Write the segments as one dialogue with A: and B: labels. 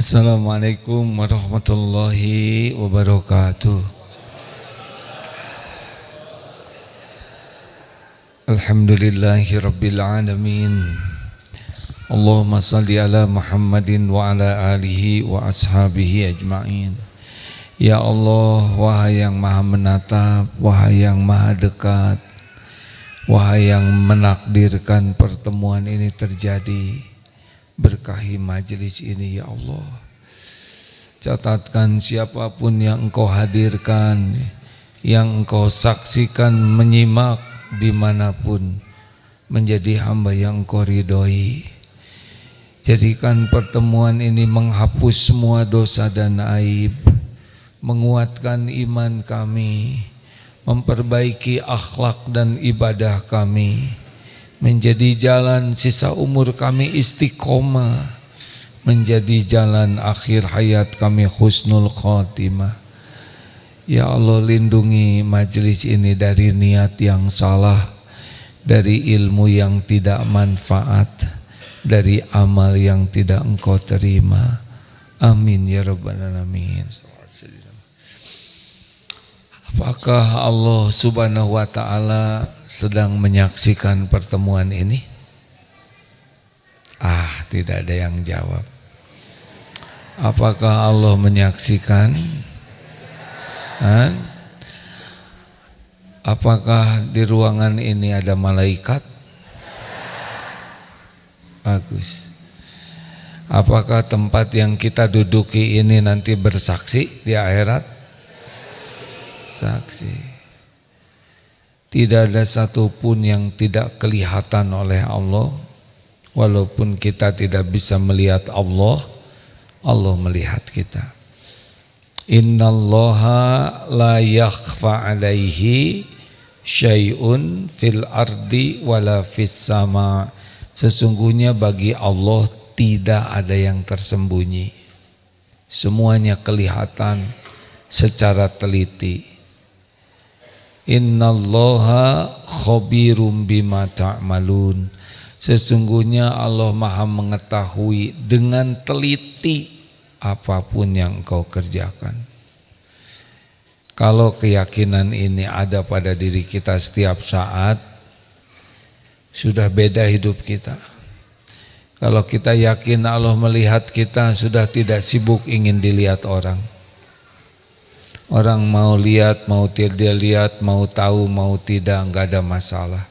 A: Assalamualaikum warahmatullahi wabarakatuh. Alhamdulillahi rabbil alamin. Allahumma salli ala Muhammadin wa ala alihi wa ashabihi ajma'in. Ya Allah, wahai yang maha menatap, wahai yang maha dekat, wahai yang menakdirkan pertemuan ini terjadi, berkahi majelis ini ya Allah. Catatkan siapapun yang Engkau hadirkan, yang Engkau saksikan menyimak dimanapun, menjadi hamba yang Engkau ridhoi. Jadikan pertemuan ini menghapus semua dosa dan aib, menguatkan iman kami, memperbaiki akhlak dan ibadah kami, menjadi jalan sisa umur kami istiqomah, menjadi jalan akhir hayat kami husnul khotimah. Ya Allah, lindungi majelis ini dari niat yang salah, dari ilmu yang tidak manfaat, dari amal yang tidak Engkau terima. Amin ya rabbal alamin. Apakah Allah subhanahu wa ta'ala sedang menyaksikan pertemuan ini? Tidak ada yang jawab. Apakah Allah menyaksikan? Apakah di ruangan ini ada malaikat? Bagus. Apakah tempat yang kita duduki ini nanti bersaksi di akhirat? Saksi. Tidak ada satupun yang tidak kelihatan oleh Allah. Walaupun kita tidak bisa melihat Allah, Allah melihat kita. Innallaha la yakhfa alaihi syai'un fil ardi wala fis sama. Sesungguhnya bagi Allah tidak ada yang tersembunyi. Semuanya kelihatan secara teliti. Innallaha khabirum bima ta'malun. Sesungguhnya Allah maha mengetahui dengan teliti apapun yang engkau kerjakan. Kalau keyakinan ini ada pada diri kita setiap saat, sudah beda hidup kita. Kalau kita yakin Allah melihat kita, sudah tidak sibuk ingin dilihat orang. Orang mau lihat, mau tidak lihat, mau tahu, mau tidak, enggak ada masalah.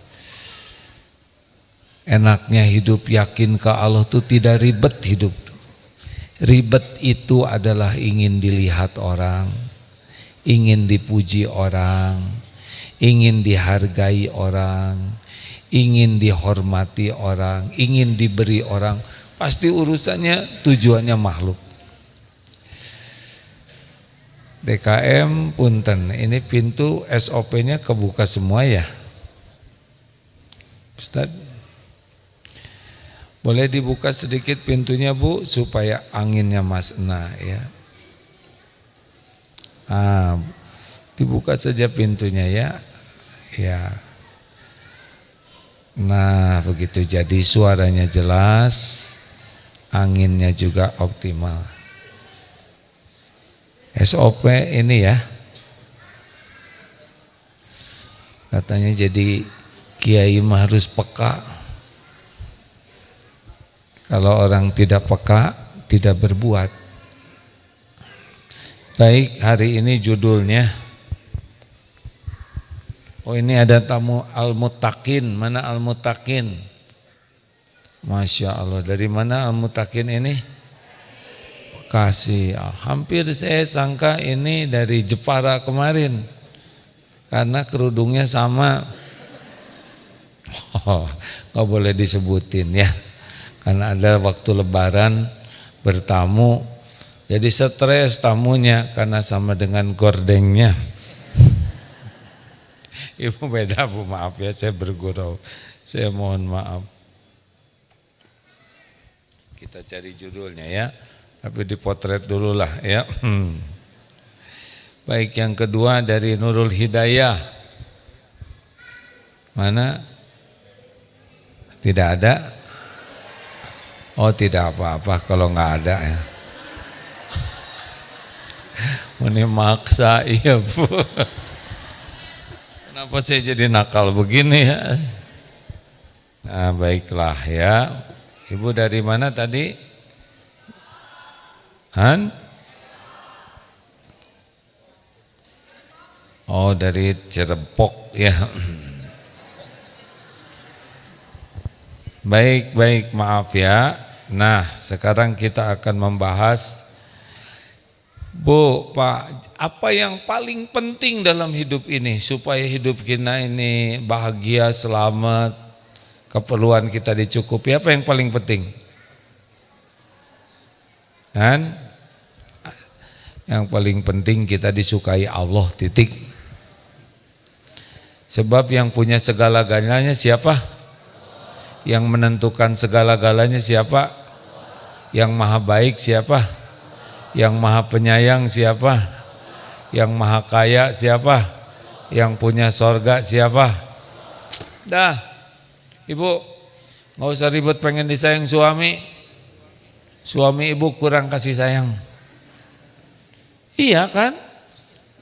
A: Enaknya hidup yakin ke Allah tuh tidak ribet hidup tuh. Ribet itu adalah ingin dilihat orang, ingin dipuji orang, ingin dihargai orang, ingin dihormati orang, ingin diberi orang. Pasti urusannya tujuannya makhluk. DKM punten, ini pintu SOP-nya kebuka semua ya Ustaz? Boleh dibuka sedikit pintunya Bu, supaya anginnya masna ya. Dibuka saja pintunya ya. Ya. Nah begitu, jadi suaranya jelas, anginnya juga optimal. SOP ini ya, katanya jadi kiai mah harus peka. Kalau orang tidak peka, tidak berbuat. Baik, hari ini judulnya, ini ada tamu Al-Muttaqin. Mana Al-Muttaqin? Masya Allah, dari mana Al-Muttaqin ini? Bekasi. Hampir saya sangka ini dari Jepara kemarin, karena kerudungnya sama. Nggak boleh disebutin ya, karena ada waktu lebaran bertamu, jadi stres tamunya karena sama dengan gordengnya. Ibu beda Bu, maaf ya saya bergurau, saya mohon maaf. Kita cari judulnya ya, tapi dipotret dulu lah ya. Baik, yang kedua dari Nurul Hidayah. Mana? Tidak ada? Oh tidak apa-apa kalau nggak ada ya. Ini maksa, iya Bu. Kenapa saya jadi nakal begini ya? Nah baiklah ya. Ibu dari mana tadi? Han? Oh dari Cirebok ya. Baik, maaf ya. Nah sekarang kita akan membahas, Bu, Pak, apa yang paling penting dalam hidup ini supaya hidup kita ini bahagia, selamat, keperluan kita dicukupi, apa yang paling penting? Kan? Yang paling penting kita disukai Allah, titik. Sebab yang punya segala-galanya siapa? Yang menentukan segala-galanya siapa? Yang maha baik siapa? Yang maha penyayang siapa? Yang maha kaya siapa? Yang punya sorga siapa? Dah, Ibu gak usah ribet pengen disayang suami. Suami ibu kurang kasih sayang. Iya kan?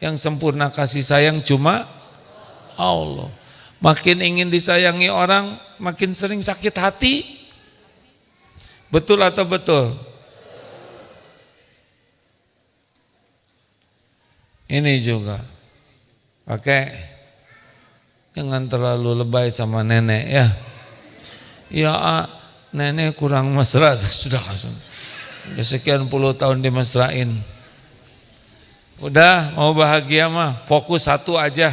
A: Yang sempurna kasih sayang cuma Allah. Makin ingin disayangi orang, makin sering sakit hati. Betul atau betul? Ini juga. Pakai, jangan terlalu lebay sama nenek ya. Ya nenek kurang mesra, sudah langsung. Udah sekian puluh tahun dimesrain. Udah mau bahagia mah, fokus satu aja.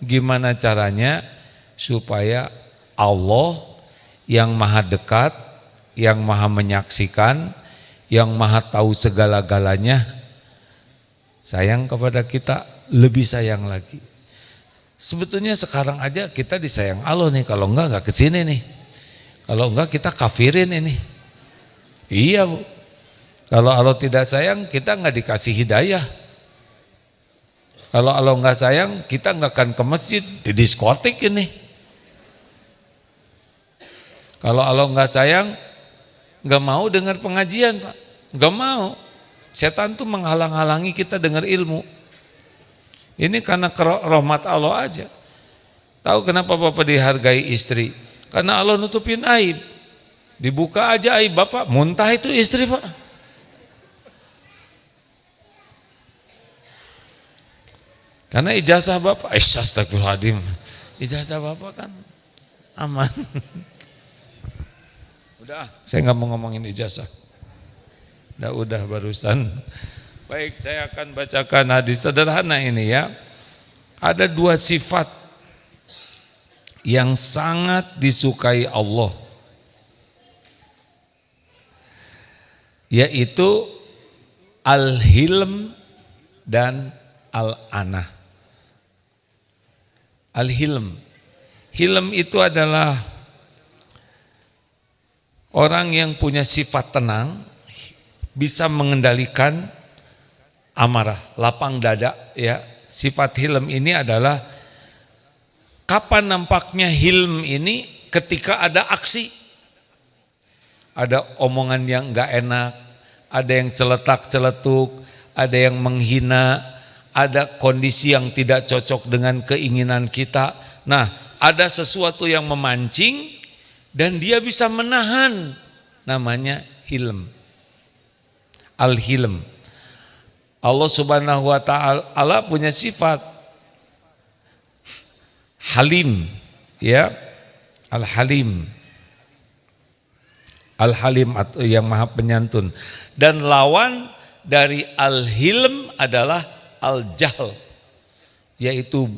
A: Gimana caranya supaya Allah yang maha dekat, yang maha menyaksikan, yang maha tahu segala-galanya sayang kepada kita, lebih sayang lagi. Sebetulnya sekarang aja kita disayang Allah nih, kalau enggak kesini nih. Kalau enggak kita kafirin ini. Iya Bu. Kalau Allah tidak sayang kita enggak dikasih hidayah. Kalau Allah enggak sayang kita enggak akan ke masjid, di diskotik ini. Kalau Allah enggak sayang enggak mau dengar pengajian Pak. Enggak mau. Setan tuh menghalang-halangi kita dengar ilmu. Ini karena rahmat Allah aja. Tahu kenapa Bapak dihargai istri? Karena Allah nutupin aib. Dibuka aja aib Bapak, muntah itu istri Pak. Karena ijazah Bapak, astagfirullahaladzim. Ijazah Bapak kan aman. Udah, saya nggak mau ngomongin ijazah. Udah barusan. Baik, saya akan bacakan hadis sederhana ini ya. Ada dua sifat yang sangat disukai Allah, yaitu al-hilm dan al-anah. Al-hilm, hilm itu adalah orang yang punya sifat tenang, bisa mengendalikan amarah, lapang dada ya. Sifat hilm ini adalah kapan nampaknya hilm ini? Ketika ada aksi, ada omongan yang enggak enak, ada yang celetak-celetuk, ada yang menghina, ada kondisi yang tidak cocok dengan keinginan kita. Nah, ada sesuatu yang memancing dan dia bisa menahan, namanya hilm. Al-hilm. Allah Subhanahu wa ta'ala punya sifat halim ya, al-halim. Al-halim atau yang maha penyantun. Dan lawan dari al-hilm adalah al-jahl, yaitu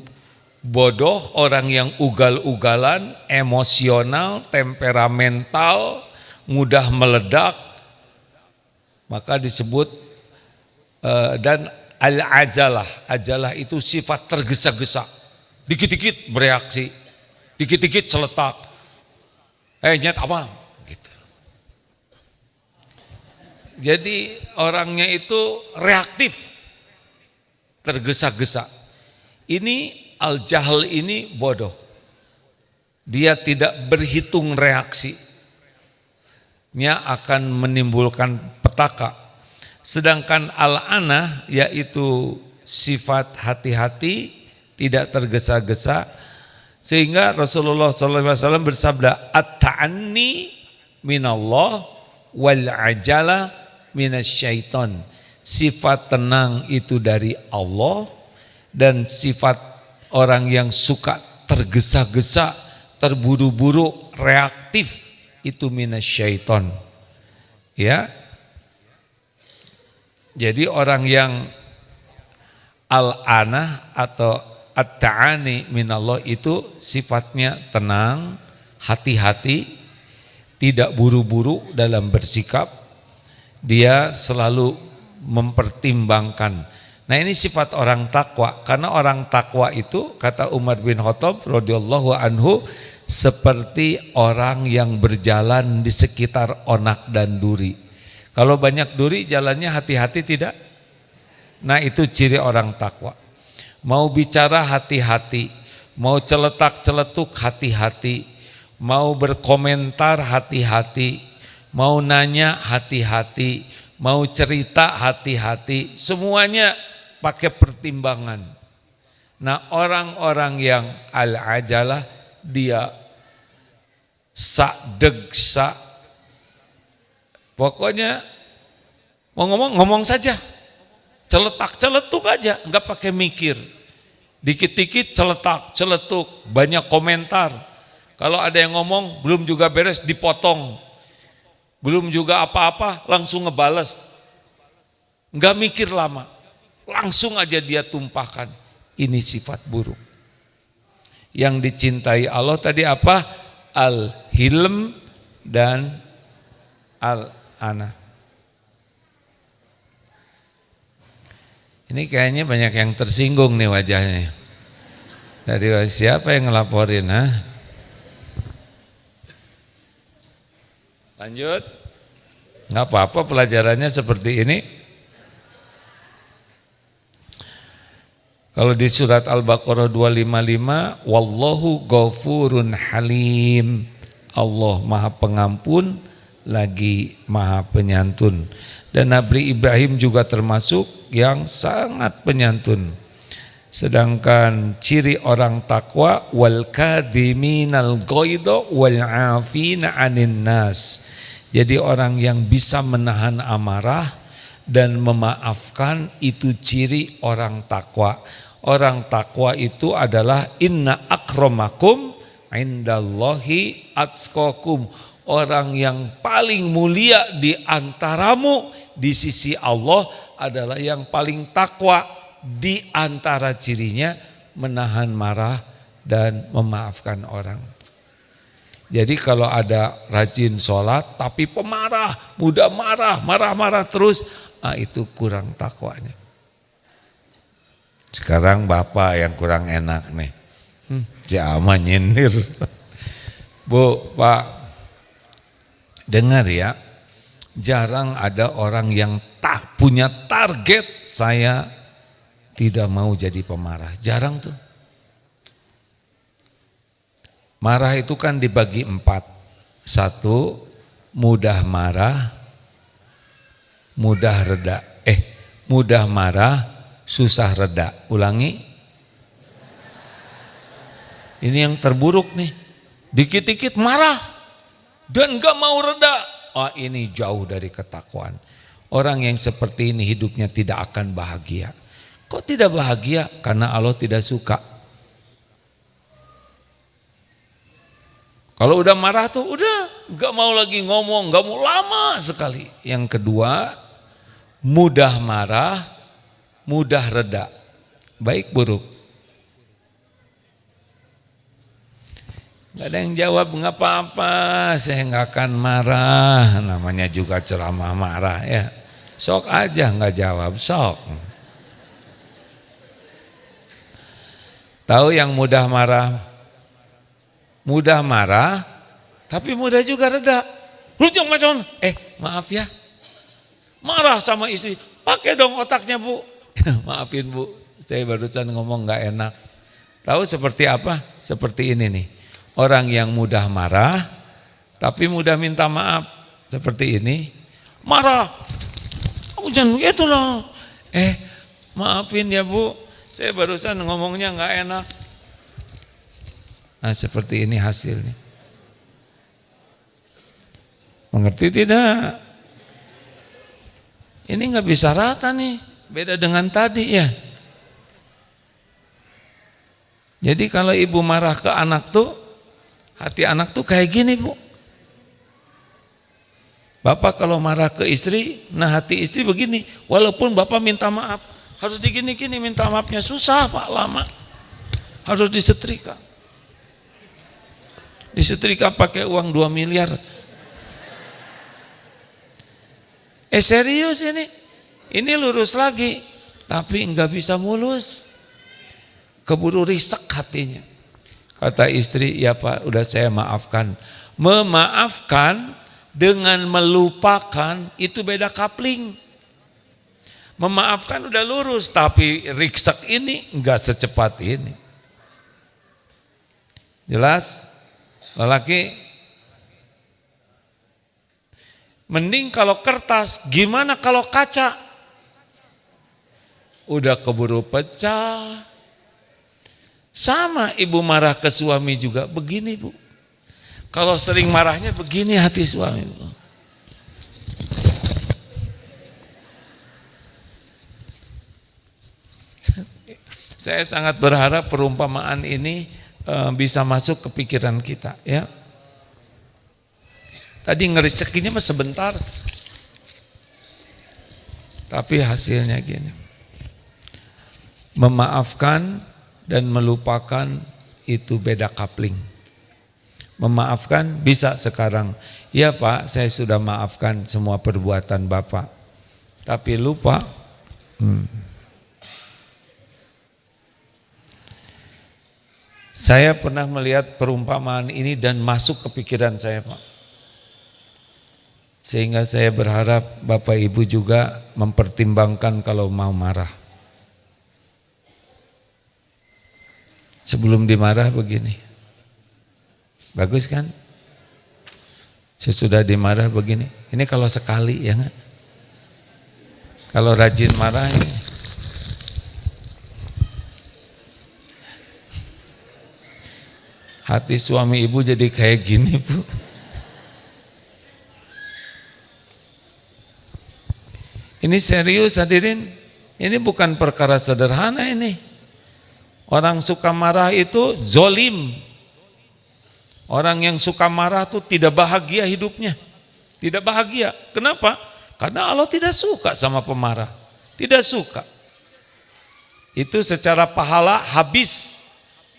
A: bodoh, orang yang ugal-ugalan, emosional, temperamental, mudah meledak, maka disebut dan al-ajalah. Ajalah itu sifat tergesa-gesa, dikit-dikit bereaksi, dikit-dikit celetak, nyet apa gitu. Jadi orangnya itu reaktif, tergesa-gesa. Ini al-jahl ini bodoh. Dia tidak berhitung reaksinya akan menimbulkan petaka. Sedangkan al-anah yaitu sifat hati-hati, tidak tergesa-gesa, sehingga Rasulullah SAW bersabda, at-ta'anni minallah wal ajala minasyaiton. Sifat tenang itu dari Allah, dan sifat orang yang suka tergesa-gesa, terburu-buru, reaktif itu minasyaiton. Ya. Jadi orang yang al-anah atau at-ta'ani minallah itu sifatnya tenang, hati-hati, tidak buru-buru dalam bersikap, dia selalu mempertimbangkan. Nah, ini sifat orang takwa, karena orang takwa itu kata Umar bin Khattab radhiyallahu anhu seperti orang yang berjalan di sekitar onak dan duri. Kalau banyak duri jalannya hati-hati tidak? Nah, itu ciri orang takwa. Mau bicara hati-hati, mau celetak-celetuk hati-hati, mau berkomentar hati-hati, mau nanya hati-hati, mau cerita hati-hati, semuanya pakai pertimbangan. Nah, orang-orang yang al-ajalah dia pokoknya mau ngomong saja, celetak-celetuk aja, enggak pakai mikir. Dikit-dikit celetak-celetuk, banyak komentar. Kalau ada yang ngomong belum juga beres dipotong, belum juga apa-apa langsung ngebales, enggak mikir lama, langsung aja dia tumpahkan. Ini sifat buruk. Yang dicintai Allah tadi apa? Al-hilm dan al-ana. Ini kayaknya banyak yang tersinggung nih wajahnya. Dari siapa yang ngelaporin? Lanjut. Nggak apa-apa pelajarannya seperti ini. Kalau di surat Al-Baqarah 255, wallahu ghafurun halim. Allah Maha Pengampun lagi Maha Penyantun. Dan Nabi Ibrahim juga termasuk yang sangat penyantun. Sedangkan ciri orang takwa wal kadhiminal ghaidha wal 'afina 'anil nas. Jadi orang yang bisa menahan amarah dan memaafkan itu ciri orang takwa. Orang takwa itu adalah inna akramakum indallahi atqakum. Orang yang paling mulia di antaramu di sisi Allah adalah yang paling takwa. Di antara cirinya menahan marah dan memaafkan orang. Jadi kalau ada rajin sholat tapi pemarah, mudah marah, marah-marah terus, itu kurang takwanya. Sekarang bapak yang kurang enak nih, jangan nyindir. Bu, Pak, dengar ya, jarang ada orang yang tak punya target, saya tidak mau jadi pemarah, jarang tuh. Marah itu kan dibagi 4. 1, mudah marah, mudah reda. Mudah marah, susah reda. Ulangi. Ini yang terburuk nih. Dikit-dikit marah dan gak mau reda. Ini jauh dari ketakwaan. Orang yang seperti ini hidupnya tidak akan bahagia. Kok tidak bahagia? Karena Allah tidak suka. Kalau udah marah tuh udah gak mau lagi ngomong, gak mau, lama sekali. Yang kedua, mudah marah, mudah reda. Baik buruk? Gak ada yang jawab, gak apa-apa, saya gak akan marah. Namanya juga ceramah marah ya. Sok aja gak jawab, sok. Tahu yang mudah marah? Mudah marah, tapi mudah juga reda. Rujung macam, maaf ya, marah sama istri, pakai dong otaknya bu. Maafin bu, saya barusan ngomong gak enak. Tahu seperti apa? Seperti ini nih, orang yang mudah marah, tapi mudah minta maaf. Seperti ini, marah, Kamu jangan begitu loh. Maafin ya Bu, saya barusan ngomongnya nggak enak. Nah seperti ini hasilnya. Mengerti tidak? Ini nggak bisa rata nih, beda dengan tadi ya. Jadi kalau ibu marah ke anak tuh, hati anak tuh kayak gini Bu. Bapak kalau marah ke istri, nah hati istri begini. Walaupun bapak minta maaf, harus digini-gini minta maafnya susah Pak, lama. Harus disetrika. Disetrika pakai uang 2 miliar. Serius ini lurus lagi, tapi enggak bisa mulus. Keburu risek hatinya. Kata istri, ya Pak, udah saya maafkan. Memaafkan dengan melupakan itu beda kapling. Memaafkan udah lurus, tapi risek ini enggak secepat ini. Jelas? Lelaki mending kalau kertas, gimana kalau kaca? Udah keburu pecah. Sama ibu marah ke suami juga begini Bu. Kalau sering marahnya begini hati suami Bu. Saya sangat berharap perumpamaan ini bisa masuk ke pikiran kita ya. Tadi ngerisekinya mah sebentar, tapi hasilnya gini. Memaafkan dan melupakan itu beda kapling. Memaafkan bisa sekarang, ya Pak saya sudah maafkan semua perbuatan Bapak, tapi lupa. Saya pernah melihat perumpamaan ini dan masuk ke pikiran saya Pak. Sehingga saya berharap Bapak Ibu juga mempertimbangkan kalau mau marah. Sebelum dimarah begini. Bagus kan? Sesudah dimarah begini. Ini kalau sekali ya enggak? Kalau rajin marah ini. Hati suami ibu jadi kayak gini Bu. Ini serius hadirin, ini bukan perkara sederhana ini. Orang suka marah itu zolim. Orang yang suka marah itu tidak bahagia hidupnya. Tidak bahagia, kenapa? Karena Allah tidak suka sama pemarah. Tidak suka. Itu secara pahala habis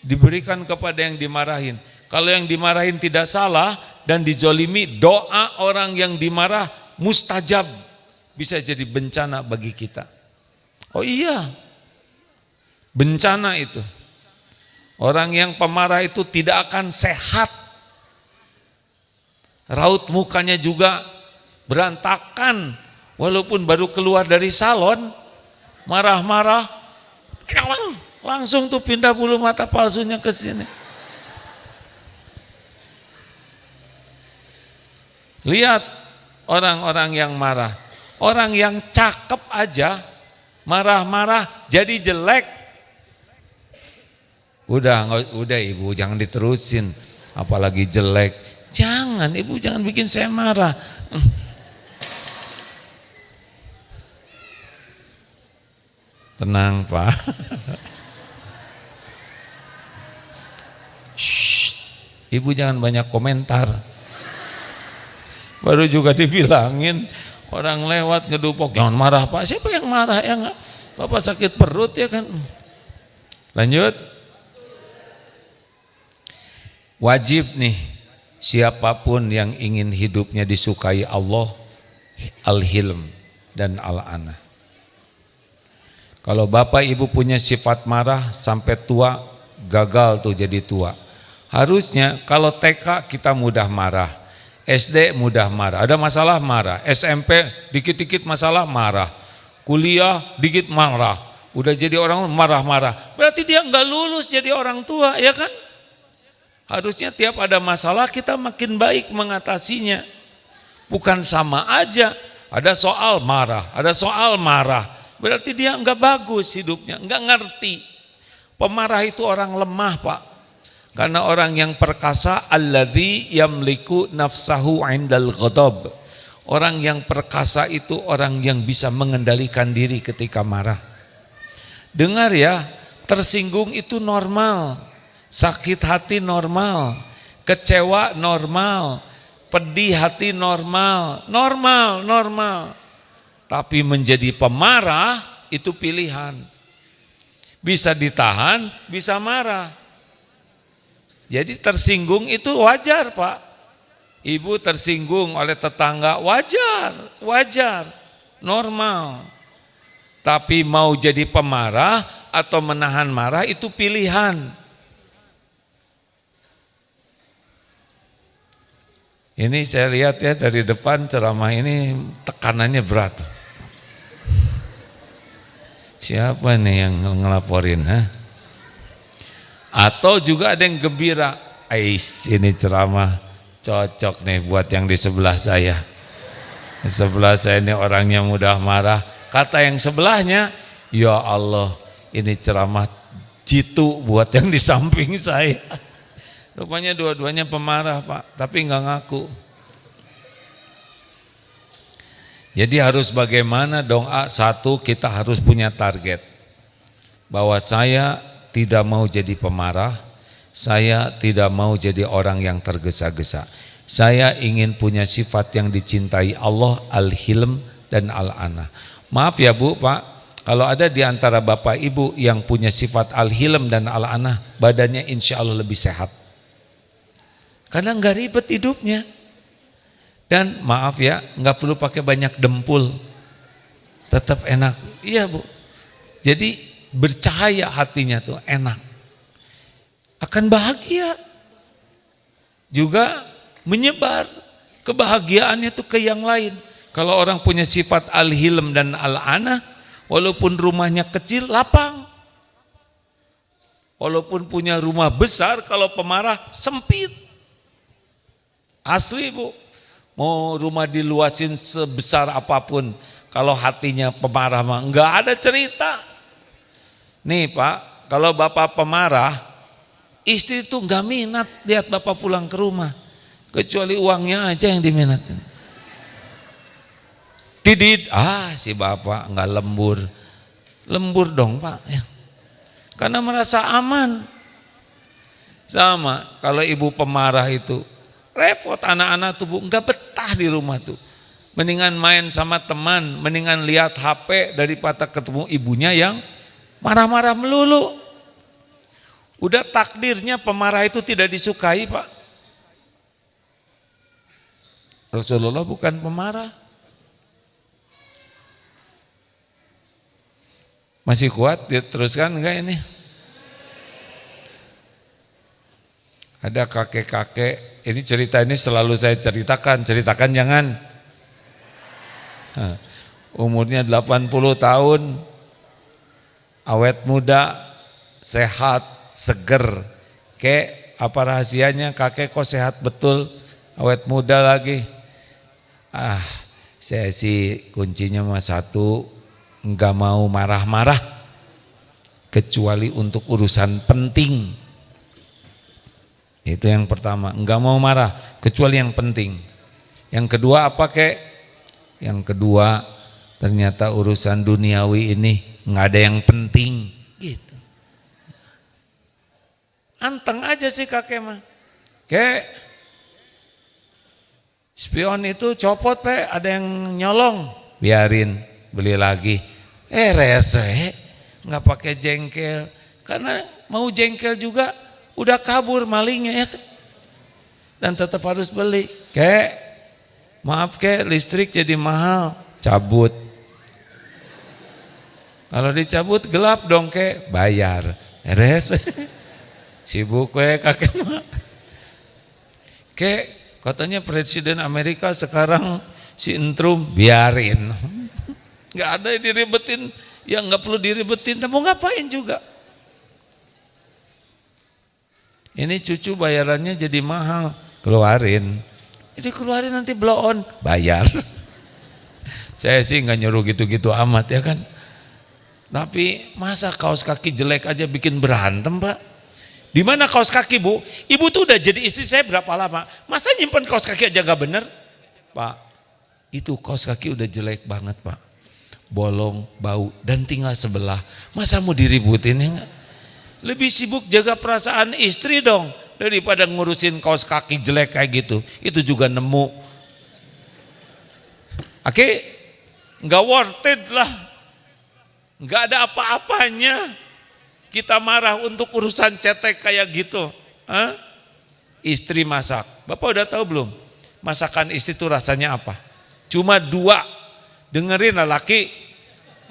A: diberikan kepada yang dimarahin. Kalau yang dimarahin tidak salah dan dizolimi, doa orang yang dimarah mustajab. Bisa jadi bencana bagi kita. Oh iya, bencana itu. Orang yang pemarah itu tidak akan sehat. Raut mukanya juga berantakan. Walaupun baru keluar dari salon, marah-marah, langsung tuh pindah bulu mata palsunya ke sini. Lihat orang-orang yang marah. Orang yang cakep aja marah-marah jadi jelek. Udah ibu jangan diterusin, apalagi jelek. Jangan ibu, jangan bikin saya marah. Tenang Pak. Shh, ibu jangan banyak komentar. Baru juga dibilangin. Orang lewat ngedupok, jangan marah Pak. Siapa yang marah ya enggak? Bapak sakit perut ya kan. Lanjut. Wajib nih siapapun yang ingin hidupnya disukai Allah, al-hilm dan al-anah. Kalau bapak ibu punya sifat marah sampai tua, gagal tuh jadi tua. Harusnya kalau TK kita mudah marah. SD mudah marah, ada masalah marah, SMP dikit-dikit masalah marah, kuliah dikit marah, udah jadi orang marah-marah, berarti dia nggak lulus jadi orang tua ya kan? Harusnya tiap ada masalah kita makin baik mengatasinya, bukan sama aja, Ada soal marah, ada soal marah. Berarti dia enggak bagus hidupnya, enggak ngerti. Pemarah itu orang lemah, Pak. Karena orang yang perkasa, alladzi yamliku nafsahu 'indal ghadab. Orang yang perkasa itu orang yang bisa mengendalikan diri ketika marah. Dengar ya, tersinggung itu normal, sakit hati normal, kecewa normal, pedih hati normal. Tapi menjadi pemarah itu pilihan. Bisa ditahan, bisa marah. Jadi tersinggung itu wajar, Pak. Ibu tersinggung oleh tetangga, wajar, normal. Tapi mau jadi pemarah atau menahan marah itu pilihan. Ini saya lihat ya dari depan ceramah ini tekanannya berat. Siapa nih yang ngelaporin? Atau juga ada yang gembira, ini ceramah cocok nih buat yang di sebelah saya. Di sebelah saya ini orangnya mudah marah. Kata yang sebelahnya, ya Allah ini ceramah jitu buat yang di samping saya. Rupanya dua-duanya pemarah, Pak, tapi enggak ngaku. Jadi harus bagaimana dong? Satu, kita harus punya target. Bahwa saya tidak mau jadi pemarah, saya tidak mau jadi orang yang tergesa-gesa. Saya ingin punya sifat yang dicintai Allah, al-hilm dan al-anah. Maaf ya Bu, Pak, kalau ada di antara Bapak Ibu yang punya sifat al-hilm dan al-anah, badannya insya Allah lebih sehat. Karena enggak ribet hidupnya. Dan maaf ya, enggak perlu pakai banyak dempul. Tetap enak. Iya Bu. Jadi bercahaya hatinya tuh, enak. Akan bahagia. Juga menyebar kebahagiaannya tuh ke yang lain. Kalau orang punya sifat al-hilm dan al-anah, walaupun rumahnya kecil, lapang. Walaupun punya rumah besar, kalau pemarah sempit. Asli Bu, mau rumah diluasin sebesar apapun, kalau hatinya pemarah mah enggak ada cerita. Nih Pak, kalau Bapak pemarah, istri itu enggak minat lihat Bapak pulang ke rumah, kecuali uangnya aja yang diminatin. Tidid, si Bapak enggak lembur. Lembur dong Pak ya. Karena merasa aman. Sama, kalau ibu pemarah itu repot, anak-anak tuh Bu, enggak betah di rumah tuh. Mendingan main sama teman, mendingan lihat HP daripada ketemu ibunya yang marah-marah melulu. Udah takdirnya pemarah itu tidak disukai Pak. Rasulullah bukan pemarah. Masih kuat diteruskan enggak ini? Ada kakek-kakek, ini cerita ini selalu saya ceritakan jangan. Umurnya 80 tahun, awet muda, sehat, seger. Kek, apa rahasianya kakek kok sehat betul, awet muda lagi? Saya sih kuncinya mah satu, enggak mau marah-marah, kecuali untuk urusan penting. Itu yang pertama, enggak mau marah kecuali yang penting. Yang kedua apa kek? Yang kedua, ternyata urusan duniawi ini enggak ada yang penting gitu. Anteng aja sih kakek mah. Kek, spion itu copot Pak, ada yang nyolong, biarin, beli lagi. Rese, enggak pakai jengkel, karena mau jengkel juga udah kabur malingnya ya, dan tetap harus beli. Kek, maaf kek, listrik jadi mahal, cabut. Kalau dicabut gelap dong kek, bayar. Res, sibuk kakek mah. Kek, katanya Presiden Amerika sekarang si Entrum, biarin. Nggak ada yang diribetin, yang nggak perlu diribetin, mau ngapain juga. Ini cucu bayarannya jadi mahal, keluarin. Ini keluarin nanti blow on, bayar. Saya sih nggak nyuruh gitu-gitu amat ya kan. Tapi masa kaos kaki jelek aja bikin berantem Pak? Di mana kaos kaki Bu? Ibu tuh udah jadi istri saya berapa lama? Masa nyimpen kaos kaki aja gak bener? Pak, itu kaos kaki udah jelek banget Pak. Bolong, bau, dan tinggal sebelah. Masa mau diributin ya gak? Lebih sibuk jaga perasaan istri dong daripada ngurusin kaos kaki jelek kayak gitu. Itu juga nemu. Oke, gak worth it lah. Gak ada apa-apanya. Kita marah untuk urusan cetek kayak gitu. Hah? Istri masak. Bapak udah tahu belum? Masakan istri itu rasanya apa? Cuma 2. Dengerin lah laki.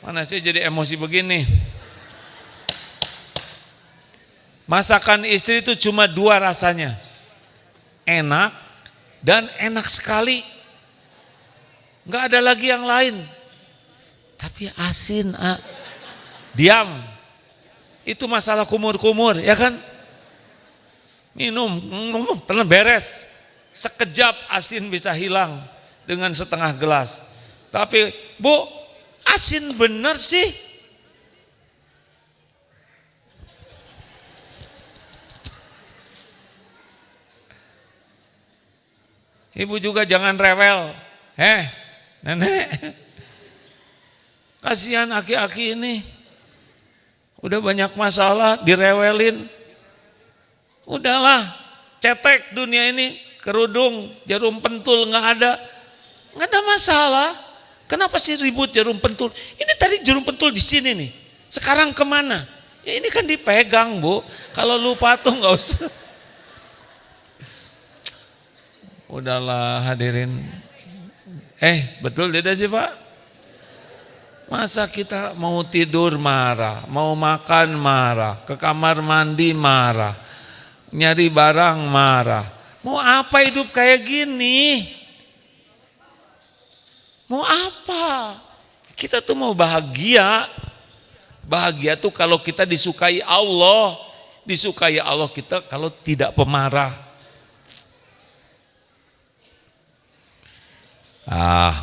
A: Mana sih jadi emosi begini? Masakan istri itu cuma 2 rasanya. Enak dan enak sekali. Enggak ada lagi yang lain. Tapi asin, diam. Itu masalah kumur-kumur, ya kan? Minum, pernah beres. Sekejap asin bisa hilang dengan setengah gelas. Tapi, Bu, asin bener sih. Ibu juga jangan rewel. Nenek. Kasihan aki-aki ini. Udah banyak masalah, direwelin. Udahlah, cetek dunia ini, kerudung, jarum pentul nggak ada masalah. Kenapa sih ribut jarum pentul? Ini tadi jarum pentul di sini nih. Sekarang kemana? Ya ini kan dipegang Bu. Kalau lupa tuh nggak usah. Udahlah hadirin. Betul tidak sih Pak? Masa kita mau tidur marah, mau makan marah, ke kamar mandi marah, nyari barang marah. Mau apa hidup kayak gini? Mau apa? Kita tuh mau bahagia. Bahagia tuh kalau kita disukai Allah. Disukai Allah kita kalau tidak pemarah.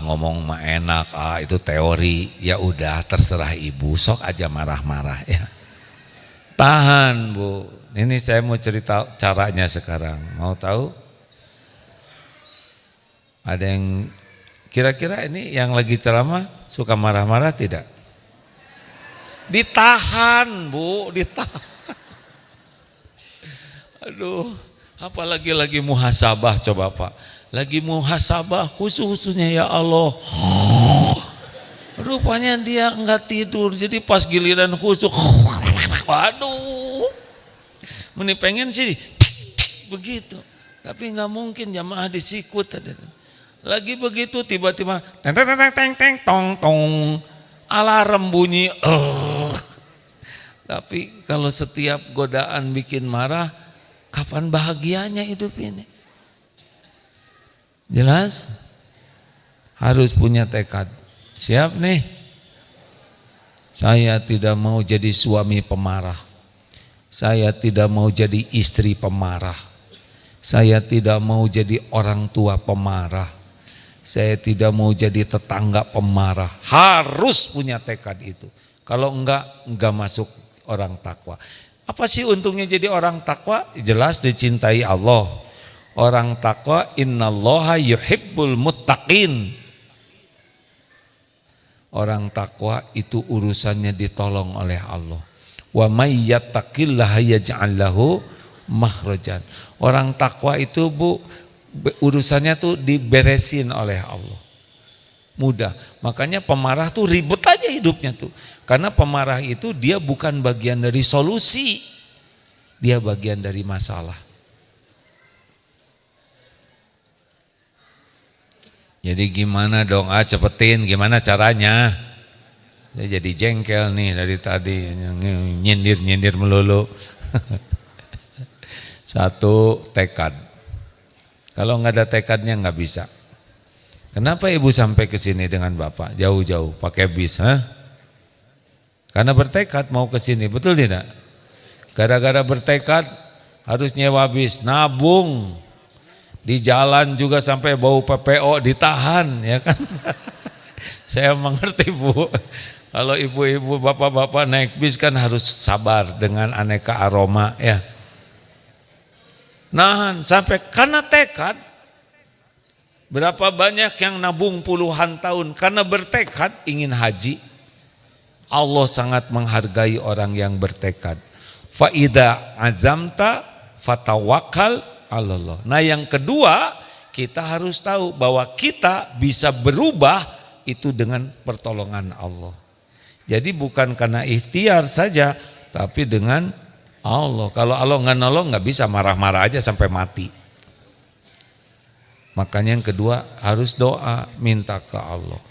A: Ngomong mah enak, itu teori. Ya udah terserah ibu, sok aja marah-marah ya. Tahan Bu. Ini saya mau cerita caranya sekarang. Mau tahu? Ada yang kira-kira ini yang lagi ceramah suka marah-marah tidak? Ditahan Bu, ditahan. Aduh, apalagi lagi muhasabah coba Pak. Lagi muhasabah khusus-khususnya ya Allah. Rupanya dia enggak tidur. Jadi pas giliran khusus, waduh. Meni pengen sih begitu. Tapi enggak mungkin jamaah disikut. Lagi begitu tiba-tiba teng tong tong alarm bunyi. Tapi kalau setiap godaan bikin marah, kapan bahagianya hidup ini? Jelas? Harus punya tekad. Siap nih? Saya tidak mau jadi suami pemarah. Saya tidak mau jadi istri pemarah. Saya tidak mau jadi orang tua pemarah. Saya tidak mau jadi tetangga pemarah. Harus punya tekad itu. Kalau enggak masuk orang takwa. Apa sih untungnya jadi orang takwa? Jelas dicintai Allah. Orang takwa innallaha yuhibbul muttaqin. Orang takwa itu urusannya ditolong oleh Allah. Wa may yattaqillaha yaj'al lahu makhrajan. Orang takwa itu Bu, urusannya tuh diberesin oleh Allah. Mudah. Makanya pemarah tuh ribet aja hidupnya tuh. Karena pemarah itu dia bukan bagian dari solusi. Dia bagian dari masalah. Jadi gimana dong, cepetin gimana caranya? Saya jadi jengkel nih dari tadi, nyindir melulu. 1, tekad. Kalau nggak ada tekadnya nggak bisa. Kenapa ibu sampai ke sini dengan bapak jauh-jauh pakai bis? Karena bertekad mau ke sini, betul tidak? Gara-gara bertekad harus nyewa bis, nabung. Di jalan juga sampai bau PPO ditahan ya kan. Saya mengerti Bu. Kalau ibu-ibu, bapak-bapak naik bis kan harus sabar dengan aneka aroma ya. Nahan sampai karena tekad. Berapa banyak yang nabung puluhan tahun karena bertekad ingin haji. Allah sangat menghargai orang yang bertekad. Fa idza azamta fatawakkal 'alallah. Nah, yang kedua, kita harus tahu bahwa kita bisa berubah itu dengan pertolongan Allah. Jadi bukan karena ikhtiar saja, tapi dengan Allah. Kalau Allah nggak nolong, nggak bisa, marah-marah aja sampai mati. Makanya yang kedua harus doa, minta ke Allah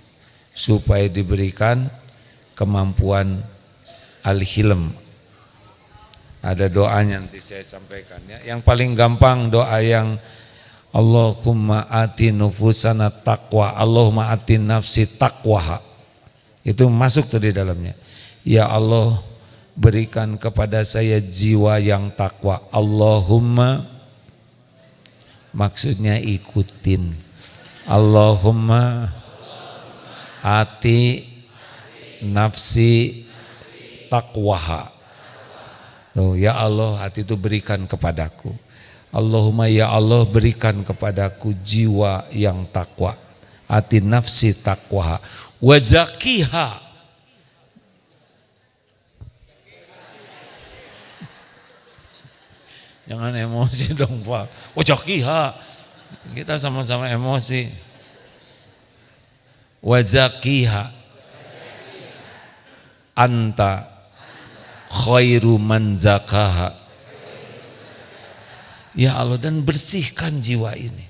A: supaya diberikan kemampuan al-hilm. Ada doanya nanti saya sampaikan ya. Yang paling gampang doa yang Allahumma ati nufusana taqwa, Allahumma ati nafsi taqwaha. Itu masuk tuh di dalamnya. Ya Allah, berikan kepada saya jiwa yang takwa. Allahumma, maksudnya ikutin. Allahumma ati nafsi taqwaha. Tuh, ya Allah, hati itu berikan kepadaku. Allahumma ya Allah, berikan kepadaku jiwa yang takwa. Ati nafsi taqwaha wa zakiha. Jangan emosi dong Pak. Wa zakiha. Kita sama-sama emosi. Wa zakiha. Anta khairu man zakaha. Ya Allah, dan bersihkan jiwa ini.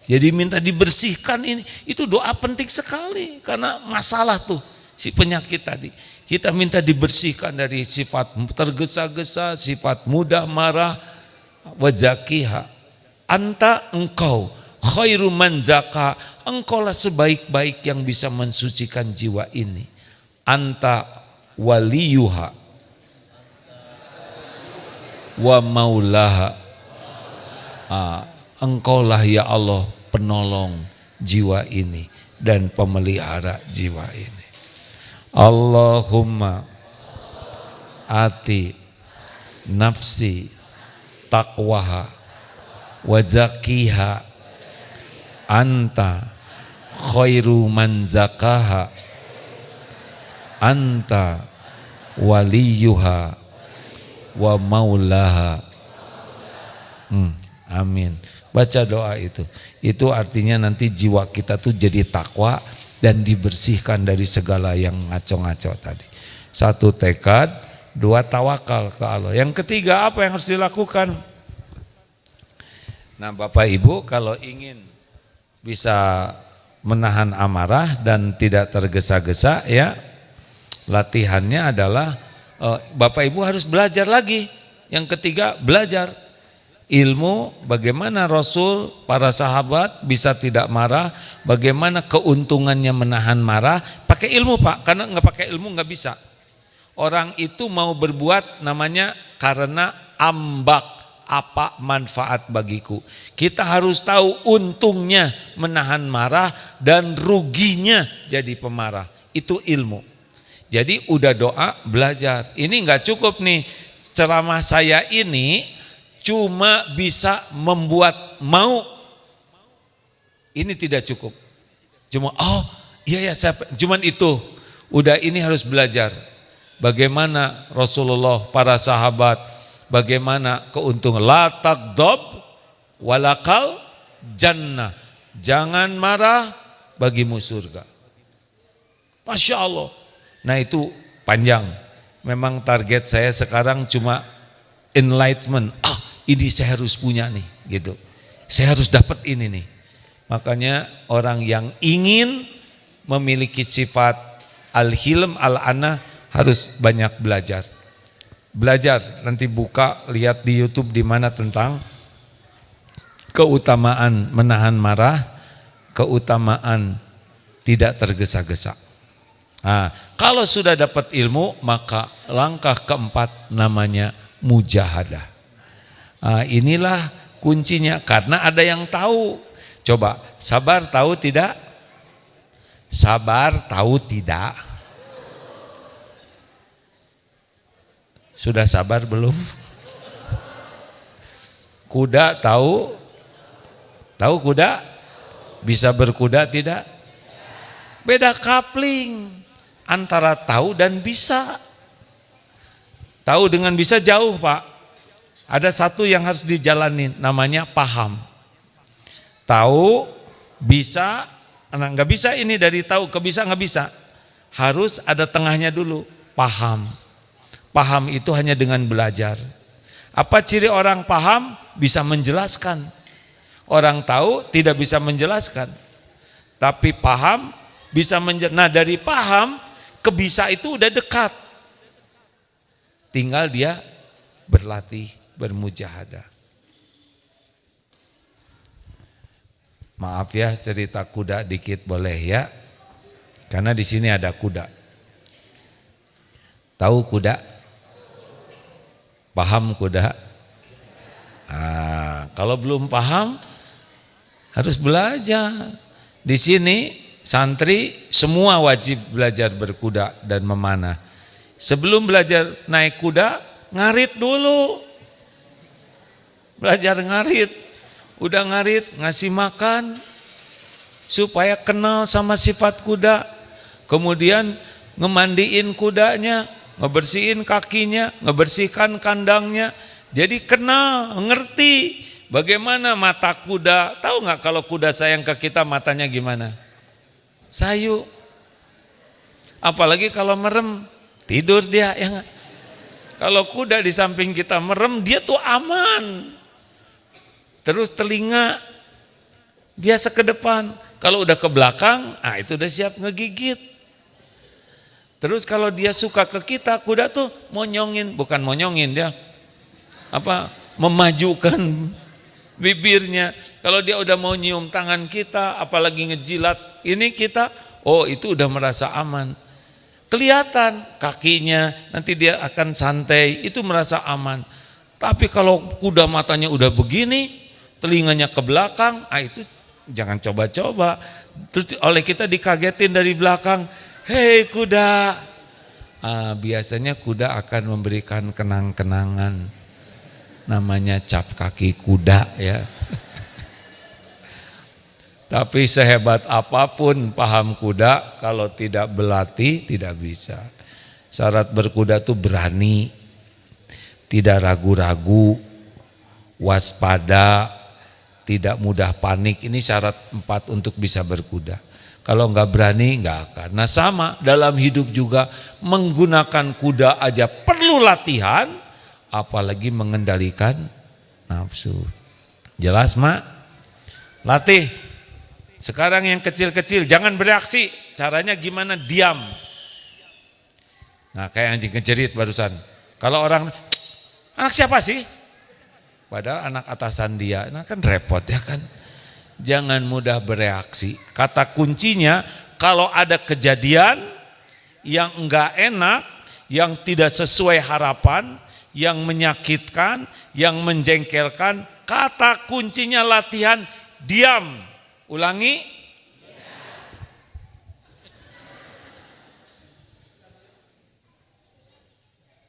A: Jadi minta dibersihkan ini, itu doa penting sekali. Karena masalah tuh, si penyakit tadi. Kita minta dibersihkan dari sifat tergesa-gesa, sifat mudah marah. Wa zakiha. Anta, engkau khairu man zaka, engkaulah sebaik-baik yang bisa mensucikan jiwa ini. Anta waliyuha wa maulaha. Engkaulah ya Allah penolong jiwa ini dan pemelihara jiwa ini. Allahumma ati nafsi taqwaha wa zakiha anta khairu man zakaha anta waliyuha wa maulaha. Amin. Baca doa itu. Itu artinya nanti jiwa kita tuh jadi takwa dan dibersihkan dari segala yang ngaco-ngaco tadi. Satu tekad, dua tawakal ke Allah. Yang ketiga apa yang harus dilakukan? Nah Bapak Ibu, kalau ingin bisa menahan amarah dan tidak tergesa-gesa ya, latihannya adalah Bapak Ibu harus belajar lagi. Yang ketiga, belajar ilmu bagaimana Rasul, para sahabat bisa tidak marah, bagaimana keuntungannya menahan marah. Pakai ilmu Pak, karena nggak pakai ilmu nggak bisa. Orang itu mau berbuat namanya karena ambak, apa manfaat bagiku. Kita harus tahu untungnya menahan marah dan ruginya jadi pemarah. Itu ilmu. Jadi udah doa, belajar. Ini nggak cukup nih, ceramah saya ini cuma bisa membuat mau. Ini tidak cukup. Cuma iya ya saya cuman itu. Udah, ini harus belajar. Bagaimana Rasulullah, para sahabat, bagaimana keuntungan. La tagdob walakal jannah. Jangan marah, bagimu surga. Masya Allah. Nah itu panjang. Memang target saya sekarang cuma enlightenment. Ini saya harus punya nih, gitu. Saya harus dapat ini nih. Makanya orang yang ingin memiliki sifat al-hilm, al-ana harus banyak belajar. Belajar, nanti buka, lihat di YouTube di mana tentang keutamaan menahan marah, keutamaan tidak tergesa-gesa. Nah, kalau sudah dapat ilmu, maka langkah keempat namanya mujahadah. Nah, inilah kuncinya, karena ada yang tahu. Coba, sabar tahu tidak? Sabar tahu tidak? Sudah sabar belum? Kuda tahu? Tahu kuda? Bisa berkuda tidak? Beda kapling antara tahu dan bisa. Tahu dengan bisa jauh, Pak. Ada satu yang harus dijalanin, namanya paham. Tahu, bisa, nggak bisa ini dari tahu ke bisa nggak bisa. Harus ada tengahnya dulu, paham. Paham itu hanya dengan belajar. Apa ciri orang paham? Bisa menjelaskan. Orang tahu tidak bisa menjelaskan. Tapi paham bisa menjelaskan. Nah dari paham ke bisa itu udah dekat. Tinggal dia berlatih, bermujahadah. Maaf ya cerita kuda dikit boleh ya. Karena di sini ada kuda. Tahu kuda? Paham kuda? Kalau belum paham harus belajar. Di sini santri semua wajib belajar berkuda dan memanah. Sebelum belajar naik kuda, ngarit dulu. Belajar ngarit. Udah ngarit, ngasih makan supaya kenal sama sifat kuda. Kemudian ngemandiin kudanya, ngebersihin kakinya, ngebersihkan kandangnya. Jadi kenal, ngerti bagaimana mata kuda. Tahu nggak kalau kuda sayang ke kita matanya gimana? Sayu. Apalagi kalau merem, tidur dia ya nggak? Kalau kuda di samping kita merem, dia tuh aman. Terus telinga biasa ke depan. Kalau udah ke belakang, itu udah siap ngegigit. Terus kalau dia suka ke kita, kuda tuh monyongin, bukan monyongin dia memajukan bibirnya. Kalau dia udah mau nyium tangan kita, apalagi ngejilat ini kita, itu udah merasa aman. Kelihatan kakinya, nanti dia akan santai, itu merasa aman. Tapi kalau kuda matanya udah begini, telinganya ke belakang, itu jangan coba-coba. Terus oleh kita dikagetin dari belakang, hei kuda. Biasanya kuda akan memberikan kenang-kenangan. Namanya cap kaki kuda ya. Tapi sehebat apapun paham kuda, kalau tidak berlatih tidak bisa. Syarat berkuda tuh berani, tidak ragu-ragu, waspada, tidak mudah panik. Ini syarat 4 untuk bisa berkuda. Kalau nggak berani nggak akan. Nah sama dalam hidup juga, menggunakan kuda aja perlu latihan, apalagi mengendalikan nafsu. Jelas mak? Latih. Sekarang yang kecil-kecil jangan bereaksi. Caranya gimana? Diam. Nah kayak anjing kejerit barusan. Kalau orang, anak siapa sih? Padahal anak atasan dia, nah kan repot ya kan. Jangan mudah bereaksi. Kata kuncinya, kalau ada kejadian yang enggak enak, yang tidak sesuai harapan, yang menyakitkan, yang menjengkelkan, kata kuncinya latihan diam. Ulangi.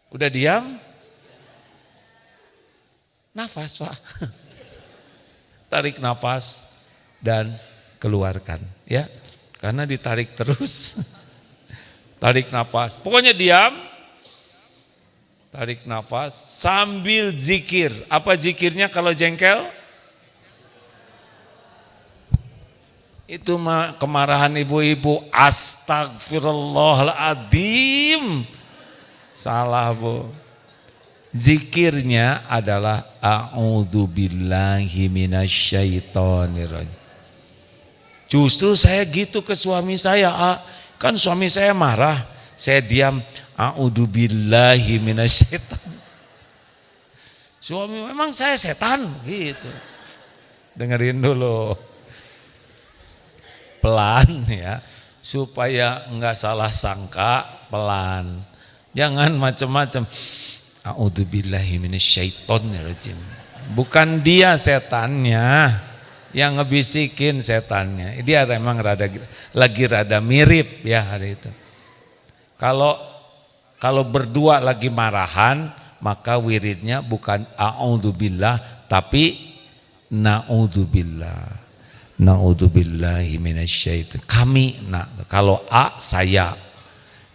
A: Udah diam? Nafas, Pak. Tarik nafas dan keluarkan ya. Karena ditarik terus. Tarik nafas. Pokoknya diam. Tarik nafas sambil zikir. Apa zikirnya kalau jengkel? Itu mah kemarahan ibu-ibu. Astagfirullahaladzim. Salah, Bu. Zikirnya adalah a'udzubillahi minasyaitonirrajim. Justru saya gitu ke suami saya, kan suami saya marah, saya diam, a'udzubillahi minasyaiton. Suami, memang saya setan gitu. Dengerin dulu. Pelan ya, supaya enggak salah sangka, pelan. Jangan macam-macam. A'udzubillahi minasyaitonirrajim. Bukan dia setannya yang ngebisikin setannya. Dia memang lagi rada mirip ya hari itu. Kalau berdua lagi marahan, maka wiridnya bukan a'udzubillah tapi na'udzubillah. Na'udzubillahi minasyaitan. Kalau saya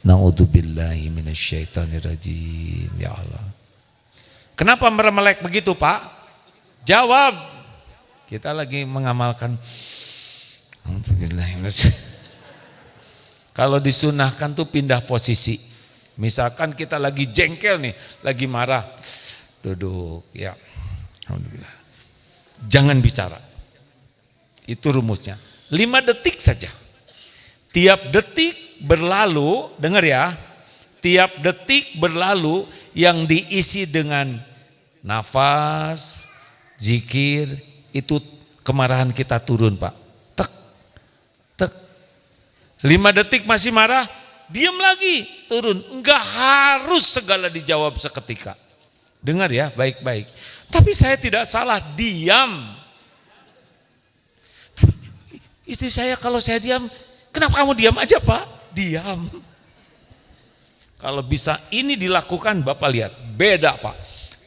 A: na'udzubillahi minasyaitonirrajim. Ya Allah. Kenapa meremelek begitu, Pak? Jawab. Kita lagi mengamalkan. Kalau disunahkan tuh pindah posisi. Misalkan kita lagi jengkel nih, lagi marah. Duduk, ya. Alhamdulillah. Jangan bicara. Itu rumusnya. 5 detik saja. Tiap detik berlalu, dengar ya. Tiap detik berlalu yang diisi dengan nafas, zikir, itu kemarahan kita turun, Pak. Tek, tek. 5 detik masih marah, diam lagi, turun. Enggak harus segala dijawab seketika. Dengar ya, baik-baik. Tapi saya tidak salah, diam. Istri saya kalau saya diam, kenapa kamu diam aja, Pak? Diam. Kalau bisa ini dilakukan, Bapak lihat, beda, Pak.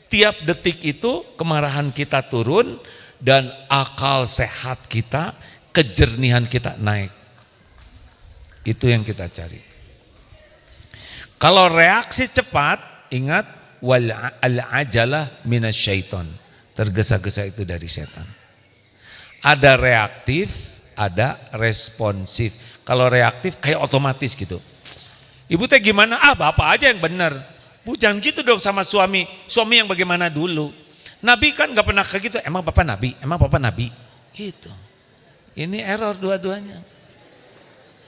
A: Tiap detik itu kemarahan kita turun dan akal sehat kita, kejernihan kita naik. Itu yang kita cari. Kalau reaksi cepat, ingat wal ajalah minasyaiton. Tergesa-gesa itu dari setan. Ada reaktif, ada responsif. Kalau reaktif kayak otomatis gitu. Ibu teh gimana? Bapak aja yang benar. Bu jangan gitu dong sama suami. Suami yang bagaimana dulu. Nabi kan gak pernah kayak gitu. Emang Bapak Nabi? Emang Bapak Nabi? Gitu. Ini error dua-duanya.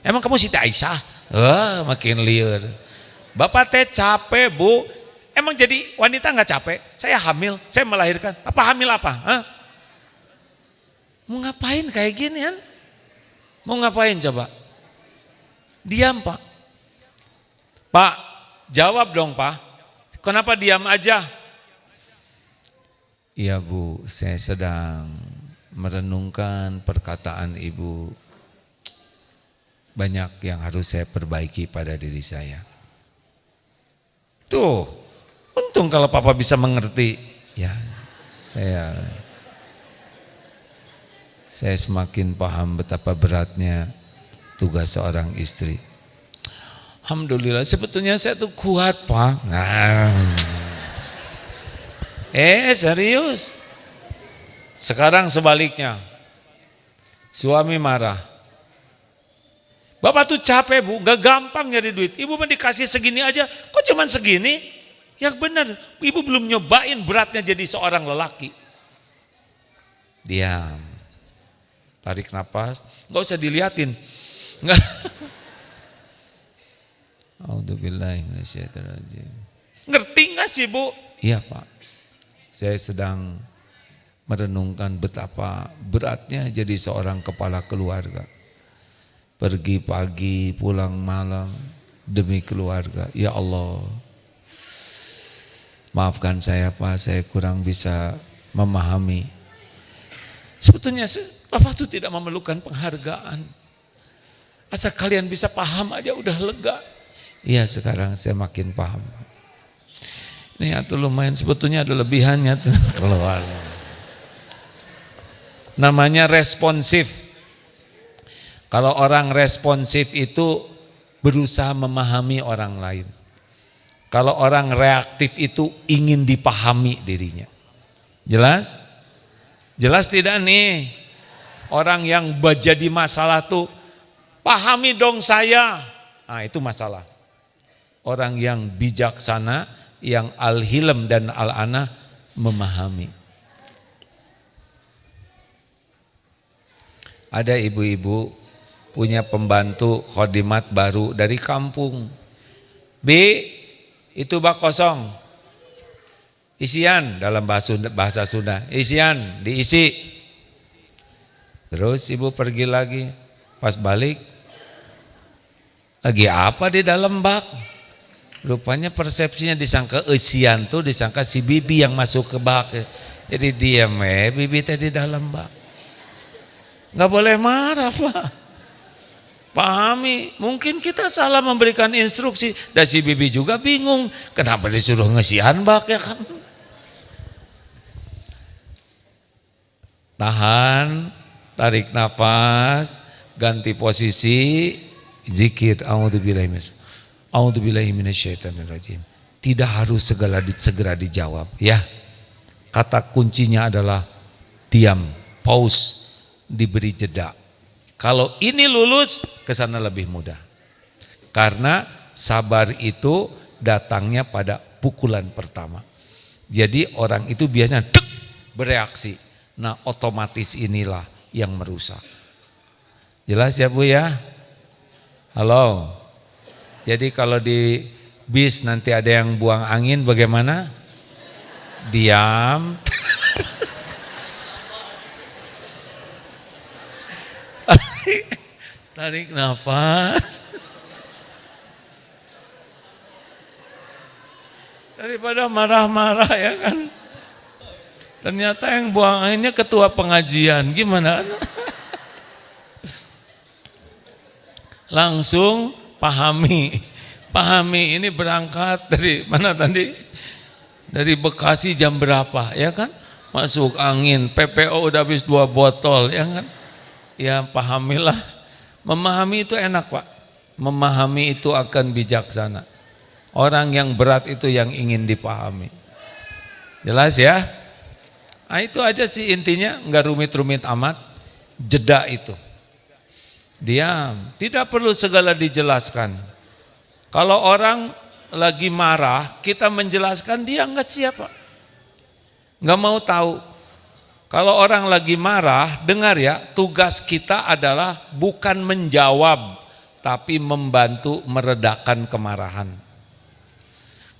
A: Emang kamu Siti Aisyah? Makin liar. Bapak teh capek, Bu. Emang jadi wanita gak capek? Saya hamil, saya melahirkan. Apa hamil apa? Mau ngapain kayak gini kan? Mau ngapain coba? Diam, Pak. Pak, jawab dong, Pak. Kenapa diam aja? Iya, Bu, saya sedang merenungkan perkataan Ibu. Banyak yang harus saya perbaiki pada diri saya. Tuh, untung kalau Papa bisa mengerti. Ya, saya semakin paham betapa beratnya tugas seorang istri. Alhamdulillah, sebetulnya saya tuh kuat, Pak. Serius. Sekarang sebaliknya. Suami marah. Bapak tuh capek, Bu, gak gampang nyari duit. Ibu mah dikasih segini aja, kok cuman segini? Yang benar, Ibu belum nyobain beratnya jadi seorang lelaki. Diam. Tarik nafas, gak usah diliatin. Enggak. A'udzubillahiminasyaitonirrajim. Ngerti gak sih, Bu? Iya, Pak. Saya sedang merenungkan betapa beratnya jadi seorang kepala keluarga. Pergi pagi, pulang malam demi keluarga. Ya Allah, maafkan saya, Pak, saya kurang bisa memahami. Sebetulnya Bapak itu tidak memerlukan penghargaan. Asal kalian bisa paham aja udah lega. Iya, sekarang saya makin paham. Ini atau lumayan, sebetulnya ada lebihannya tuh keluar. Namanya responsif. Kalau orang responsif itu berusaha memahami orang lain. Kalau orang reaktif itu ingin dipahami dirinya. Jelas? Jelas tidak nih? Orang yang jadi masalah tuh, pahami dong saya. Nah, itu masalah. Orang yang bijaksana, yang al-hilm dan al-ana memahami. Ada ibu-ibu punya pembantu khodimat baru dari kampung. Itu bak kosong. Isian dalam bahasa Sunda. Isian diisi. Terus ibu pergi lagi. Pas balik, lagi apa di dalam bak? Rupanya persepsinya disangka isian tuh disangka si bibi yang masuk ke bak. Jadi diam bibi tadi di dalam bak. Nggak boleh marah, Pak. Pahami, mungkin kita salah memberikan instruksi. Dan si bibi juga bingung, kenapa disuruh ngesihan bak ya kan. Tahan, tarik nafas, ganti posisi, zikir. A'udzubillahi minasyaitonirrajim. Tidak harus segera dijawab ya. Kata kuncinya adalah diam, pause, diberi jeda. Kalau ini lulus, ke sana lebih mudah. Karena sabar itu datangnya pada pukulan pertama. Jadi orang itu biasanya bereaksi. Nah, otomatis inilah yang merusak. Jelas ya Bu ya? Halo. Jadi kalau di bis nanti ada yang buang angin bagaimana? Diam. Tarik nafas. Daripada marah-marah ya kan. Ternyata yang buang anginnya ketua pengajian. Gimana? Langsung pahami. Pahami ini berangkat dari mana tadi? Dari Bekasi jam berapa ya kan? Masuk angin, PPO udah habis 2 botol ya kan? Ya pahamilah. Memahami itu enak Pak. Memahami itu akan bijaksana. Orang yang berat itu yang ingin dipahami. Jelas ya? Nah itu aja sih intinya, enggak rumit-rumit amat. Jeda itu. Diam, tidak perlu segala dijelaskan. Kalau orang lagi marah, kita menjelaskan dia enggak siapa. Enggak mau tahu. Kalau orang lagi marah, dengar ya, tugas kita adalah bukan menjawab, tapi membantu meredakan kemarahan.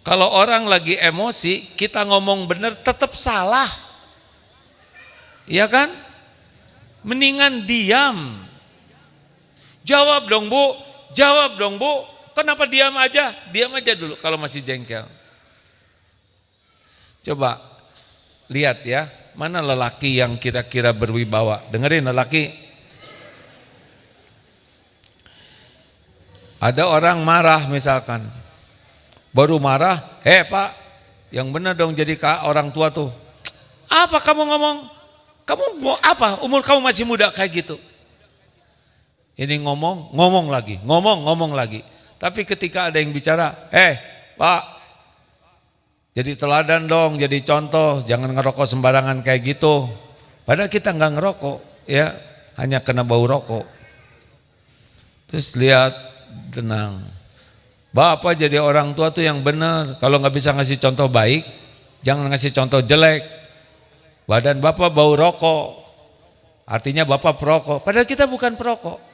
A: Kalau orang lagi emosi, kita ngomong benar tetap salah. Iya kan? Mendingan diam. Jawab dong Bu, jawab dong Bu. Kenapa diam aja? Diam aja dulu kalau masih jengkel. Coba lihat ya, mana lelaki yang kira-kira berwibawa. Dengerin lelaki. Ada orang marah misalkan. Baru marah, Pak, yang benar dong jadi orang tua tuh. Apa kamu ngomong? Kamu mau apa? Umur kamu masih muda kayak gitu. Ini ngomong lagi. Tapi ketika ada yang bicara, Pak, jadi teladan dong, jadi contoh, jangan ngerokok sembarangan kayak gitu. Padahal kita nggak ngerokok, ya, hanya kena bau rokok. Terus lihat, tenang. Bapak jadi orang tua tuh yang benar. Kalau nggak bisa ngasih contoh baik, jangan ngasih contoh jelek. Badan Bapak bau rokok, artinya Bapak perokok. Padahal kita bukan perokok.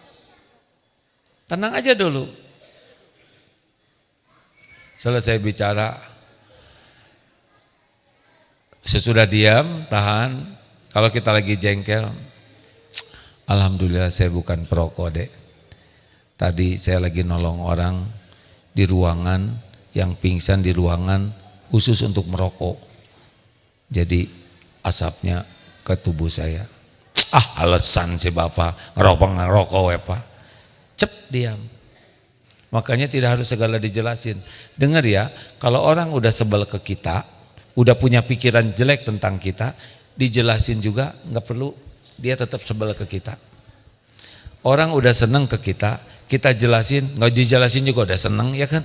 A: Tenang aja dulu. Selesai bicara, sesudah diam, tahan. Kalau kita lagi jengkel, alhamdulillah saya bukan perokok dek. Tadi saya lagi nolong orang di ruangan yang pingsan di ruangan khusus untuk merokok. Jadi asapnya ke tubuh saya. Alasan si bapak ngerokok ya pak. Cep diam. Makanya tidak harus segala dijelasin. Dengar ya, kalau orang udah sebel ke kita, udah punya pikiran jelek tentang kita, dijelasin juga nggak perlu, dia tetap sebel ke kita. Orang udah seneng ke kita jelasin, nggak dijelasin juga udah seneng ya kan?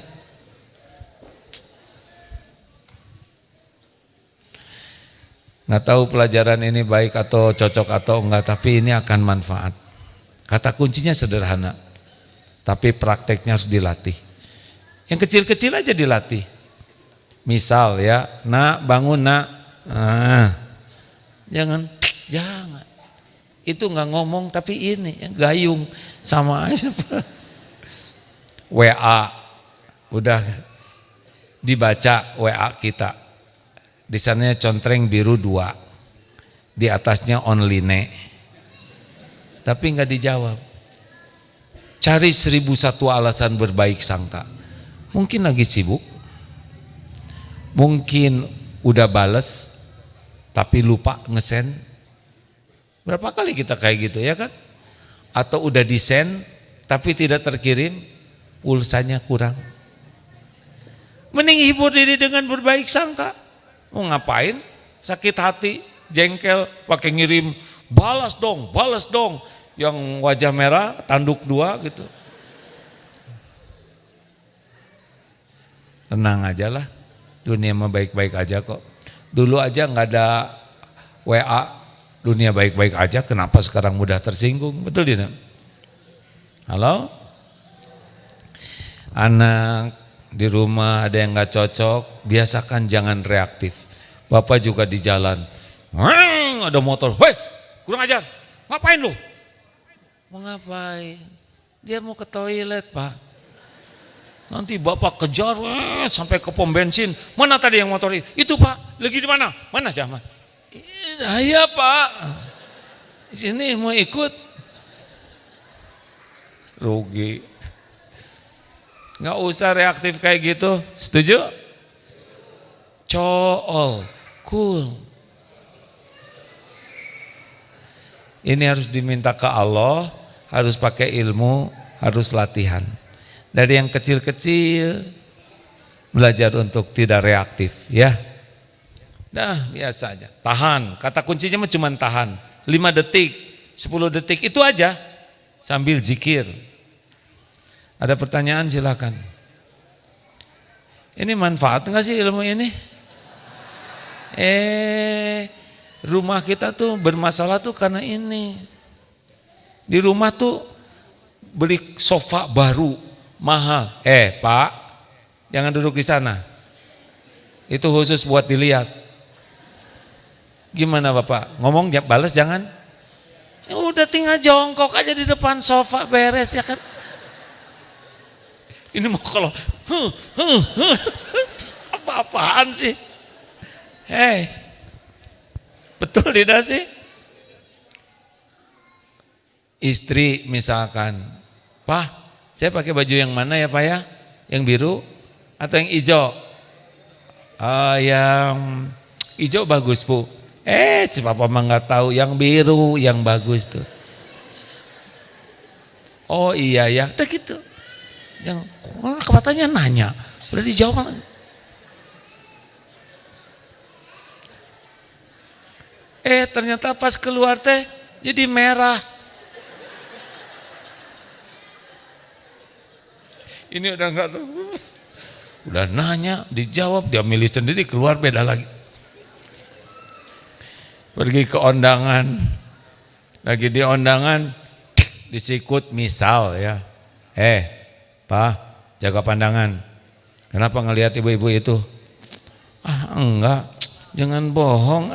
A: Nggak tahu pelajaran ini baik atau cocok atau enggak, tapi ini akan manfaat. Kata kuncinya sederhana, tapi prakteknya harus dilatih. Yang kecil-kecil aja dilatih. Misal ya, nak bangun nak, jangan. Itu nggak ngomong tapi ini yang gayung sama aja. WA udah dibaca WA kita. Di sananya contreng biru 2. Di atasnya online. Tapi nggak dijawab. Cari 1001 alasan berbaik sangka. Mungkin lagi sibuk. Mungkin udah bales tapi lupa ngesen. Berapa kali kita kayak gitu ya kan? Atau udah desain tapi tidak terkirim, pulsanya kurang. Mending hibur diri dengan berbaik sangka. Mau ngapain? Sakit hati, jengkel, pakai ngirim, balas dong. Yang wajah merah, tanduk 2 gitu. Tenang aja lah, dunia mah baik-baik aja kok. Dulu aja nggak ada WA, dunia baik-baik aja, kenapa sekarang mudah tersinggung? Betul tidak? Halo? Anak di rumah ada yang nggak cocok, biasakan jangan reaktif. Bapak juga di jalan, ada motor, hei kurang ajar, ngapain lu? Mau ngapain? Dia mau ke toilet pak. Nanti bapak kejar sampai ke pom bensin. Mana tadi yang motor itu pak? Lagi di mana? Mana siapa? Iya pak. Di sini mau ikut. Rugi. Nggak usah reaktif kayak gitu. Setuju? Cool. Ini harus diminta ke Allah, harus pakai ilmu, harus latihan. Dari yang kecil-kecil belajar untuk tidak reaktif ya. Nah biasa aja, tahan, kata kuncinya cuma tahan 5 detik, 10 detik itu aja sambil zikir. Ada pertanyaan silakan. Ini manfaat enggak sih ilmu ini? Rumah kita tuh bermasalah tuh karena ini. Di rumah tuh beli sofa baru mahal. Pak, jangan duduk di sana. Itu khusus buat dilihat. Gimana Bapak? Ngomong balas jangan. Ya udah tinggal jongkok aja di depan sofa beres ya kan. Ini mau kalau apa-apaan sih? Betul tidak sih? Istri misalkan, Pak, saya pakai baju yang mana ya Pak ya? Yang biru atau yang hijau? Yang hijau bagus Bu. Si Papa mah nggak tahu yang biru yang bagus tuh. Oh iya ya, udah gitu. Jangan, katanya nanya, udah dijawab. Ternyata pas keluar teh jadi merah. Ini udah enggak tuh. Udah nanya, dijawab, dia milih sendiri, keluar beda lagi. Pergi ke undangan. Lagi di undangan disikut misal ya. Pak, jaga pandangan. Kenapa ngelihat ibu-ibu itu? Enggak, jangan bohong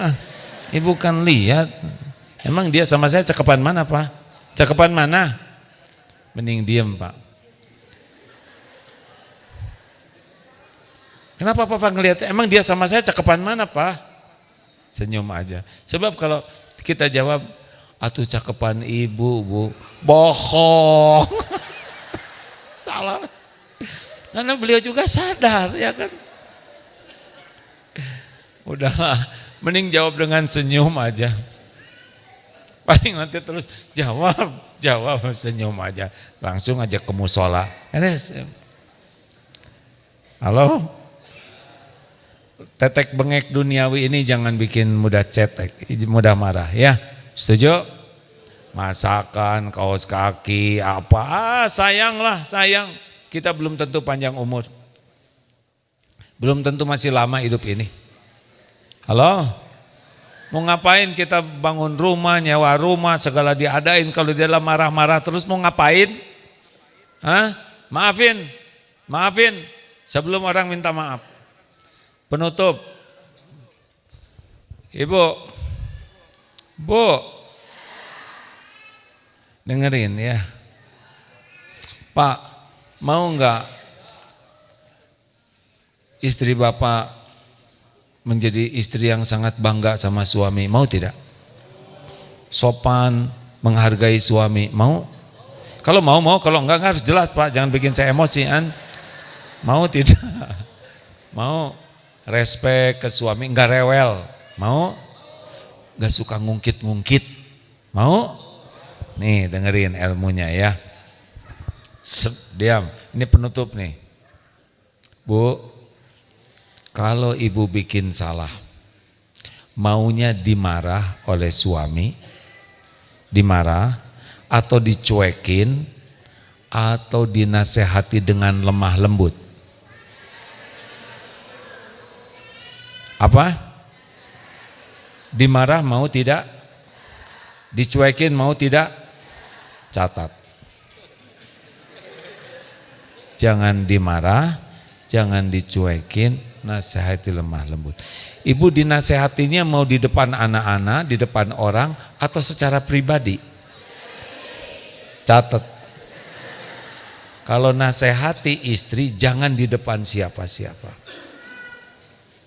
A: Ibu kan lihat, emang dia sama saya cakepan mana Pak? Cakepan mana? Mending diem Pak. Kenapa Papa ngelihat? Emang dia sama saya cakepan mana Pak? Senyum aja. Sebab kalau kita jawab, atuh cakepan ibu Bu, bohong. Salah. Karena beliau juga sadar ya kan. Udahlah. Mending jawab dengan senyum aja. Paling nanti terus jawab senyum aja. Langsung aja ke musola. Halo? Tetek bengek duniawi ini jangan bikin mudah cetek, mudah marah ya. Setuju? Masakan, kaos kaki, apa? Sayang. Kita belum tentu panjang umur. Belum tentu masih lama hidup ini. Halo? Mau ngapain kita bangun rumah, nyewa rumah, segala diadain, kalau dia marah-marah terus mau ngapain? Maafin, sebelum orang minta maaf. Penutup. Ibu, Bu, dengerin ya. Pak, mau enggak istri Bapak menjadi istri yang sangat bangga sama suami, mau tidak? Sopan, menghargai suami, mau? Kalau mau, kalau enggak harus jelas Pak, jangan bikin saya emosi kan? Mau tidak? Mau respect ke suami, enggak rewel, mau? Enggak suka ngungkit-ngungkit, Mau? Nih dengerin ilmunya ya. Diam, ini penutup nih. Bu, kalau ibu bikin salah, maunya dimarah oleh suami, dimarah atau dicuekin atau dinasehati dengan lemah lembut? Apa? Dimarah mau tidak? Dicuekin mau tidak? Catat. Jangan dimarah, jangan dicuekin, nasihati lemah lembut. Ibu dinasehatinya mau di depan anak-anak, di depan orang, atau secara pribadi? Catat. Kalau nasihati istri jangan di depan siapa-siapa.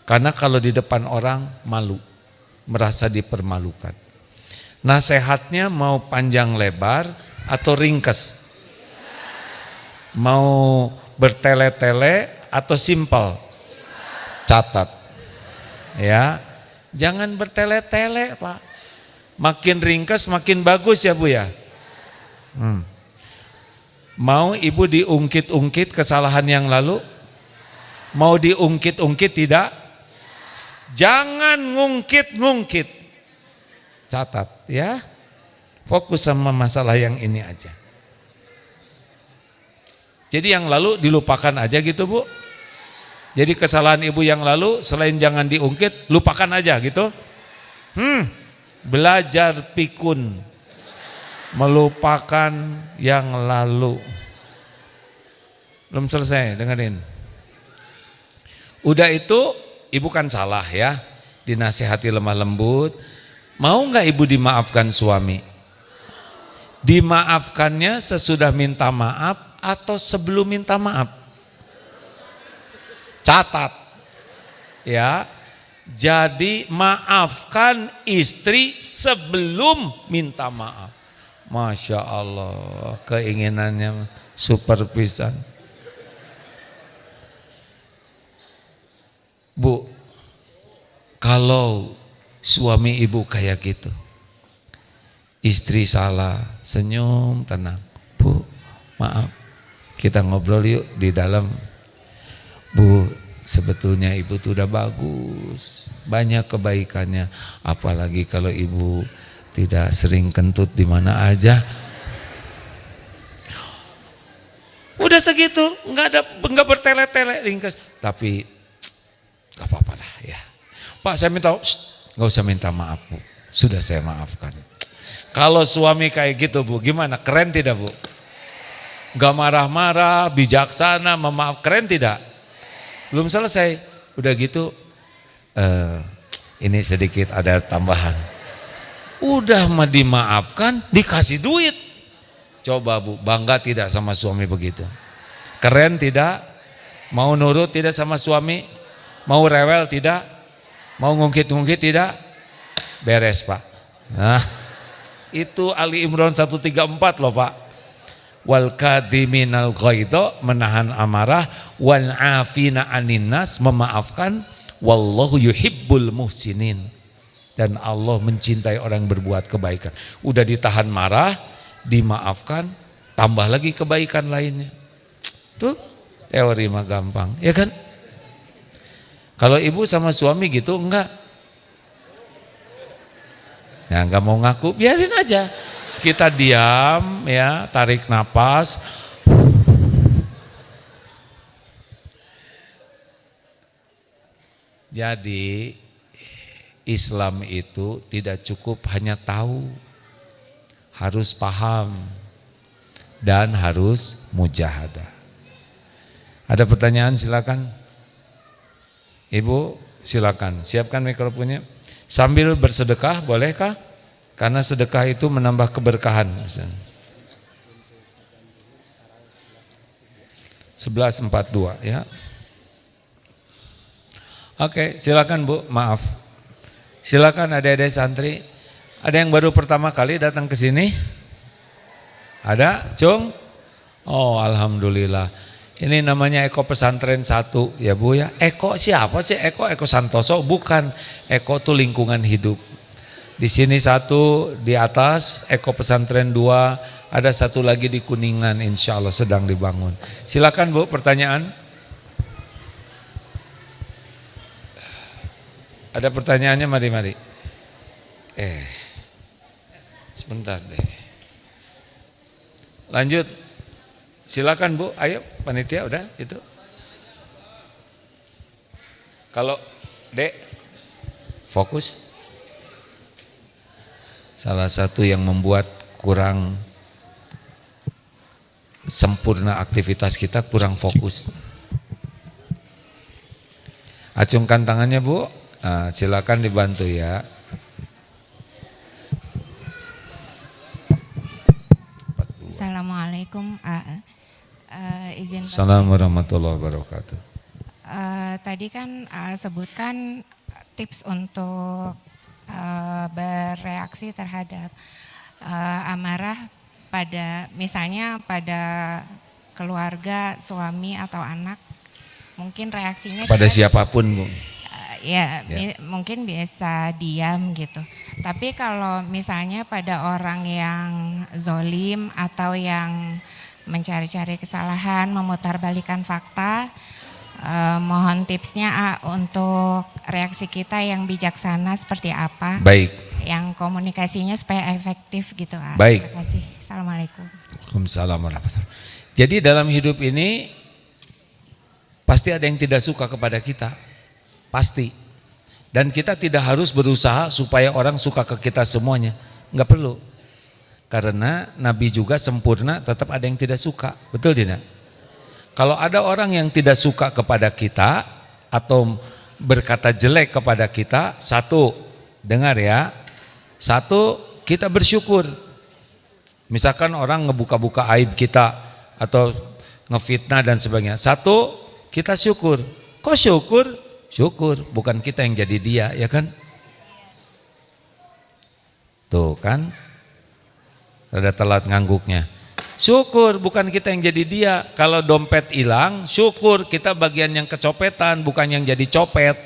A: Karena kalau di depan orang malu, merasa dipermalukan. Nasehatnya mau panjang lebar atau ringkes? Mau bertele-tele atau simpel? Catat. Ya, jangan bertele-tele, Pak. Makin ringkes makin bagus ya Bu ya. Mau ibu diungkit-ungkit kesalahan yang lalu? Mau diungkit-ungkit tidak? Jangan ngungkit-ngungkit. Catat ya. Fokus sama masalah yang ini aja. Jadi yang lalu dilupakan aja gitu Bu. Jadi kesalahan ibu yang lalu selain jangan diungkit, lupakan aja gitu. Belajar pikun. Melupakan yang lalu. Belum selesai, dengerin. Udah itu ibu kan salah ya, dinasihati lemah lembut. Mau nggak ibu dimaafkan suami? Dimaafkannya sesudah minta maaf atau sebelum minta maaf? Catat ya. Jadi maafkan istri sebelum minta maaf. Masya Allah, keinginannya super pisan. Bu, kalau suami ibu kayak gitu, istri salah, senyum tenang. Bu, maaf, kita ngobrol yuk di dalam. Bu, sebetulnya ibu tuh udah bagus, banyak kebaikannya. Apalagi kalau ibu tidak sering kentut di mana aja. Udah segitu, nggak bertele-tele ringkas. Tapi gak apa-apa lah ya. Pak saya minta, gak usah minta maaf Bu, sudah saya maafkan. Kalau suami kayak gitu Bu, gimana? Keren tidak Bu? Gak marah-marah, bijaksana, memaaf, keren tidak? Belum selesai, udah gitu ini sedikit ada tambahan. Udah mah dimaafkan, dikasih duit. Coba Bu, bangga tidak sama suami begitu? Keren tidak? Mau nurut tidak sama suami? Mau rewel tidak? Mau ngungkit-ngungkit tidak? Beres Pak. Nah, itu Ali Imran 134 loh Pak. Wal kadhiminal ghaidha, menahan amarah, wal afina anin nas, memaafkan, wallahu yuhibbul muhsinin. Dan Allah mencintai orang yang berbuat kebaikan. Udah ditahan marah, dimaafkan, tambah lagi kebaikan lainnya. Tuh teori mah gampang, ya kan? Kalau ibu sama suami gitu enggak? Ya enggak mau ngaku, biarin aja. Kita diam ya, tarik napas. Jadi Islam itu tidak cukup hanya tahu, harus paham dan harus mujahadah. Ada pertanyaan silakan. Ibu silakan, siapkan mikrofonnya. Sambil bersedekah bolehkah? Karena sedekah itu menambah keberkahan. 11.42 ya. Oke, silakan Bu, maaf. Silakan adik-adik santri. Ada yang baru pertama kali datang ke sini? Ada, Cung? Oh, alhamdulillah. Ini namanya Eko Pesantren 1 ya Bu ya. Eko siapa sih? Eko Santoso? Bukan. Eko itu lingkungan hidup. Di sini satu di atas, Eko Pesantren 2, ada satu lagi di Kuningan insya Allah sedang dibangun. Silakan Bu, pertanyaan. Ada pertanyaannya, mari. Sebentar deh. Lanjut. Silakan Bu, ayo panitia udah itu. Kalau Dek, fokus. Salah satu yang membuat kurang sempurna aktivitas kita, kurang fokus. Acungkan tangannya Bu, nah, silakan dibantu ya.
B: Assalamualaikum. Izin
A: Assalamualaikum warahmatullahi wabarakatuh.
B: Tadi kan sebutkan tips untuk bereaksi terhadap amarah pada misalnya pada keluarga, suami atau anak, mungkin reaksinya
A: pada siapapun Bu.
B: Mungkin bisa diam gitu. Tapi kalau misalnya pada orang yang zolim atau yang mencari-cari kesalahan, memutarbalikan fakta, mohon tipsnya untuk reaksi kita yang bijaksana seperti apa?
A: Baik.
B: Yang komunikasinya supaya efektif gitu.
A: Baik.
B: Terima kasih. Assalamualaikum.
A: Waalaikumsalam warahmatullahi wabarakatuh. Jadi dalam hidup ini pasti ada yang tidak suka kepada kita. Pasti. Dan kita tidak harus berusaha supaya orang suka ke kita semuanya. Enggak perlu. Karena Nabi juga sempurna, tetap ada yang tidak suka. Betul tidak? Kalau ada orang yang tidak suka kepada kita atau berkata jelek kepada kita, satu, dengar ya. Satu, kita bersyukur. Misalkan orang ngebuka-buka aib kita atau ngefitnah dan sebagainya. Satu, kita syukur. Kok syukur? Syukur, bukan kita yang jadi dia, ya kan? Tuh kan, rada telat ngangguknya. Syukur, bukan kita yang jadi dia. Kalau dompet hilang, syukur kita bagian yang kecopetan, bukan yang jadi copet.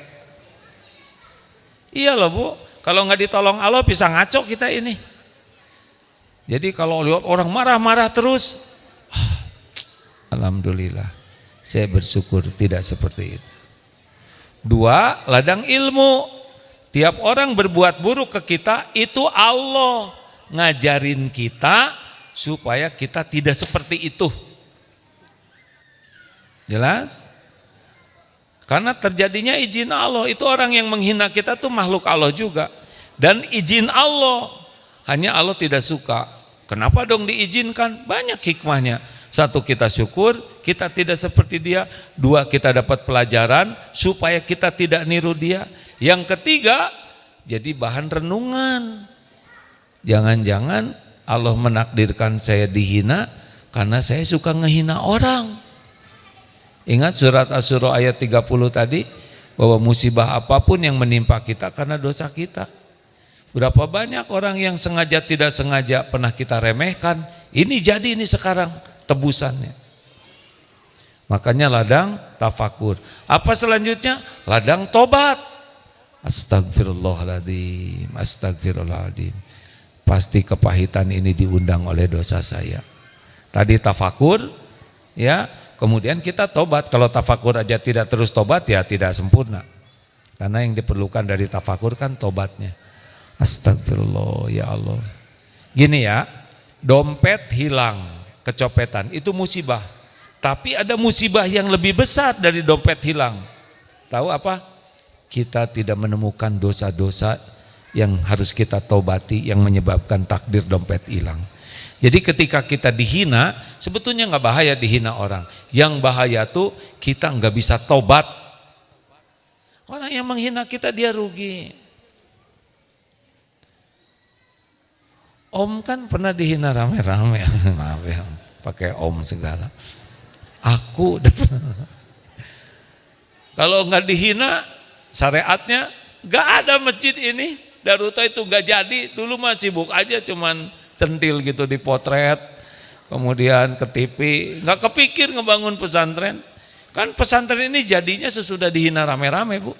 A: Iya loh Bu, kalau nggak ditolong Allah bisa ngaco kita ini. Jadi kalau lihat orang marah-marah terus, alhamdulillah, saya bersyukur tidak seperti itu. Dua, ladang ilmu. Tiap orang berbuat buruk ke kita, itu Allah ngajarin kita supaya kita tidak seperti itu. Jelas? Karena terjadinya izin Allah, itu orang yang menghina kita tuh makhluk Allah juga. Dan izin Allah, hanya Allah tidak suka. Kenapa dong diizinkan? Banyak hikmahnya. Satu, kita syukur, kita tidak seperti dia. Dua, kita dapat pelajaran supaya kita tidak niru dia. Yang ketiga, jadi bahan renungan. Jangan-jangan Allah menakdirkan saya dihina karena saya suka ngehina orang. Ingat surat Asy-Syura ayat 30 tadi, bahwa musibah apapun yang menimpa kita karena dosa kita. Berapa banyak orang yang sengaja tidak sengaja pernah kita remehkan, ini jadi ini sekarang tebusannya. Makanya ladang tafakur. Apa selanjutnya? Ladang tobat. Astagfirullahaladzim, astagfirullahaladzim. Pasti kepahitan ini diundang oleh dosa saya. Tadi tafakur, ya, kemudian kita tobat. Kalau tafakur aja tidak terus tobat, ya tidak sempurna. Karena yang diperlukan dari tafakur kan tobatnya. Astagfirullah, ya Allah. Gini ya, dompet hilang, kecopetan, itu musibah. Tapi ada musibah yang lebih besar dari dompet hilang. Tahu apa? Kita tidak menemukan dosa-dosa yang harus kita tobati yang menyebabkan takdir dompet hilang. Jadi ketika kita dihina, sebetulnya nggak bahaya dihina orang. Yang bahaya tuh kita nggak bisa tobat. Orang yang menghina kita dia rugi. Om kan pernah dihina rame-rame, maaf ya, pakai om segala. Aku kalau nggak dihina, syariatnya nggak ada masjid ini. Daruta itu nggak jadi. Dulu mah sibuk aja, cuman centil gitu dipotret, kemudian ke TV. Nggak kepikir ngebangun pesantren. Kan pesantren ini jadinya sesudah dihina rame-rame Bu.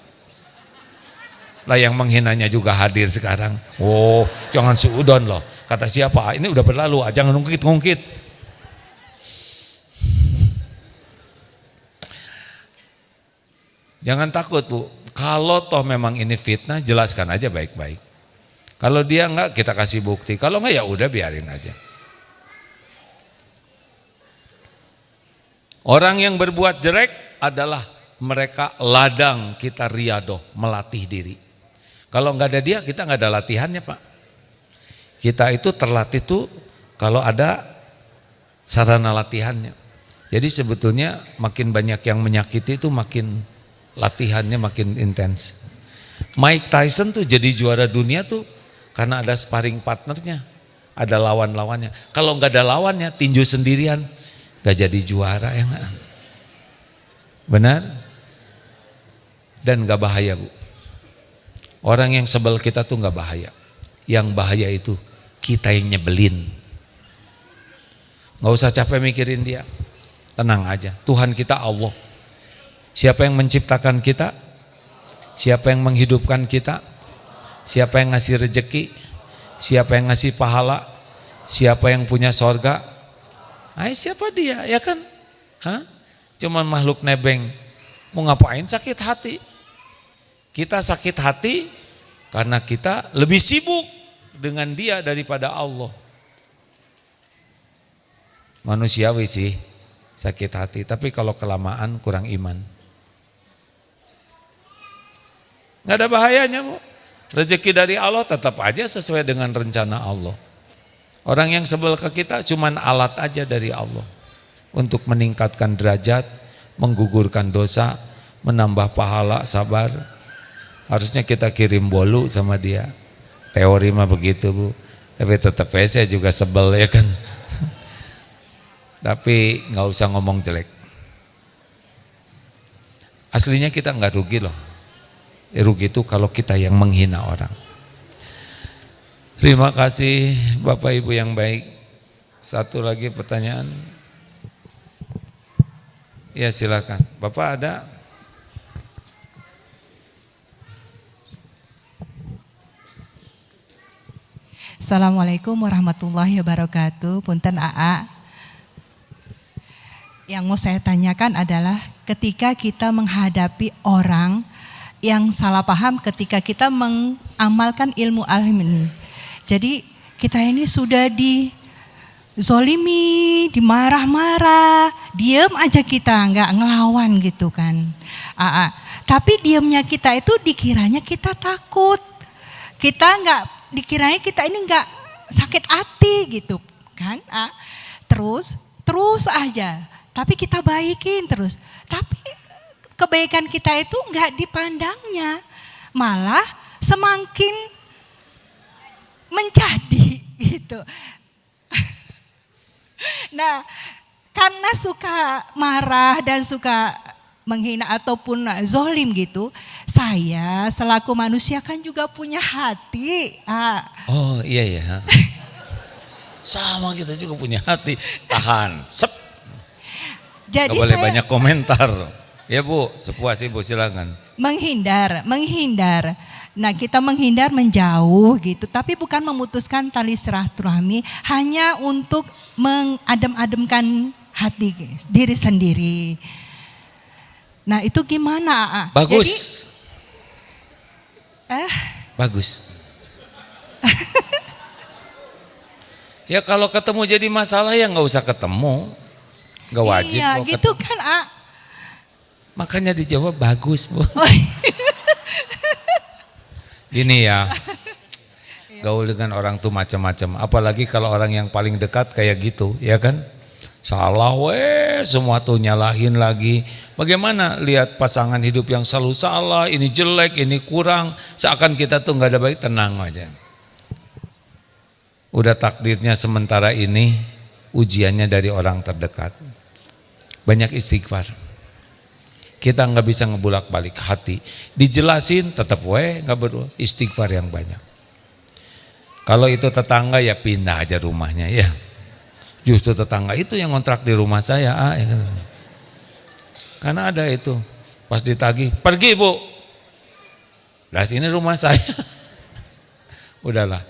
A: Lah yang menghinanya juga hadir sekarang. Oh, jangan suudon loh. Kata siapa? Ini udah berlalu, jangan ngungkit-ngungkit. Jangan takut, Bu. Kalau toh memang ini fitnah, jelaskan aja baik-baik. Kalau dia enggak, kita kasih bukti. Kalau enggak ya udah biarin aja. Orang yang berbuat jelek adalah mereka ladang kita riadoh, melatih diri. Kalau enggak ada dia, kita enggak ada latihannya, Pak. Kita itu terlatih tuh kalau ada sarana latihannya. Jadi sebetulnya makin banyak yang menyakiti itu makin latihannya makin intens. Mike Tyson tuh jadi juara dunia tuh karena ada sparring partnernya, ada lawan-lawannya. Kalau nggak ada lawannya, tinju sendirian, nggak jadi juara ya nggak? Benar? Dan nggak bahaya, Bu. Orang yang sebel kita tuh nggak bahaya. Yang bahaya itu kita yang nyebelin. Nggak usah capek mikirin dia. Tenang aja. Tuhan kita Allah. Siapa yang menciptakan kita? Siapa yang menghidupkan kita? Siapa yang ngasih rejeki? Siapa yang ngasih pahala? Siapa yang punya sorga? Siapa dia, ya kan? Cuman makhluk nebeng. Mau ngapain sakit hati? Kita sakit hati karena kita lebih sibuk dengan dia daripada Allah. Manusiawi sih sakit hati, tapi kalau kelamaan kurang iman. Nggak ada bahayanya, Bu. Rezeki dari Allah tetap aja sesuai dengan rencana Allah. Orang yang sebel ke kita cuman alat aja dari Allah untuk meningkatkan derajat, menggugurkan dosa, menambah pahala, sabar. Harusnya kita kirim bolu sama dia. Teori mah begitu, Bu. Tapi tetap saya juga sebel ya kan. Tapi nggak usah ngomong jelek. Aslinya kita nggak rugi loh. Rugi itu kalau kita yang menghina orang. Terima kasih Bapak Ibu yang baik. Satu lagi pertanyaan. Ya silakan. Bapak ada?
C: Assalamualaikum warahmatullahi wabarakatuh. Punten AA. Yang mau saya tanyakan adalah ketika kita menghadapi orang yang salah paham ketika kita mengamalkan ilmu alim ini. Jadi kita ini sudah dizolimi, dimarah-marah, diam aja kita, nggak ngelawan gitu kan. Tapi diamnya kita itu dikiranya kita takut. Kita nggak dikiranya kita ini nggak sakit hati gitu kan. Terus aja. Tapi kita baikin terus. Tapi kebaikan kita itu enggak dipandangnya, malah semakin menjadi gitu. Nah, karena suka marah dan suka menghina ataupun zolim gitu, saya selaku manusia kan juga punya hati.
A: Oh iya ya. Sama kita juga punya hati. Tahan, sep.
C: Jadi
A: Gak boleh
C: saya
A: banyak komentar. Ya Bu, sepuas Ibu silakan.
C: menghindar. Nah kita menghindar menjauh gitu, tapi bukan memutuskan tali silaturahmi, hanya untuk mengadem-ademkan hati diri sendiri. Nah itu gimana?
A: Bagus.
C: Jadi,
A: bagus. Ya kalau ketemu jadi masalah ya nggak usah ketemu, nggak wajib.
C: Iya gitu
A: ketemu.
C: kan
A: Makanya dijawab bagus, Bu.
C: Oh.
A: Gini ya, gaul dengan orang tuh macam-macam. Apalagi kalau orang yang paling dekat kayak gitu, ya kan? Salah semua tuh nyalahin lagi. Bagaimana lihat pasangan hidup yang selalu salah, ini jelek, ini kurang. Seakan kita tuh nggak ada baik, tenang aja. Udah takdirnya sementara ini, ujiannya dari orang terdekat. Banyak istighfar. Kita nggak bisa ngebulak-balik hati. Dijelasin tetap nggak perlu, istighfar yang banyak. Kalau itu tetangga ya pindah aja rumahnya ya. Justru tetangga itu yang ngontrak di rumah saya. Ya kan? Karena ada itu pas ditagih, pergi Bu. Lah ini rumah saya. Udahlah.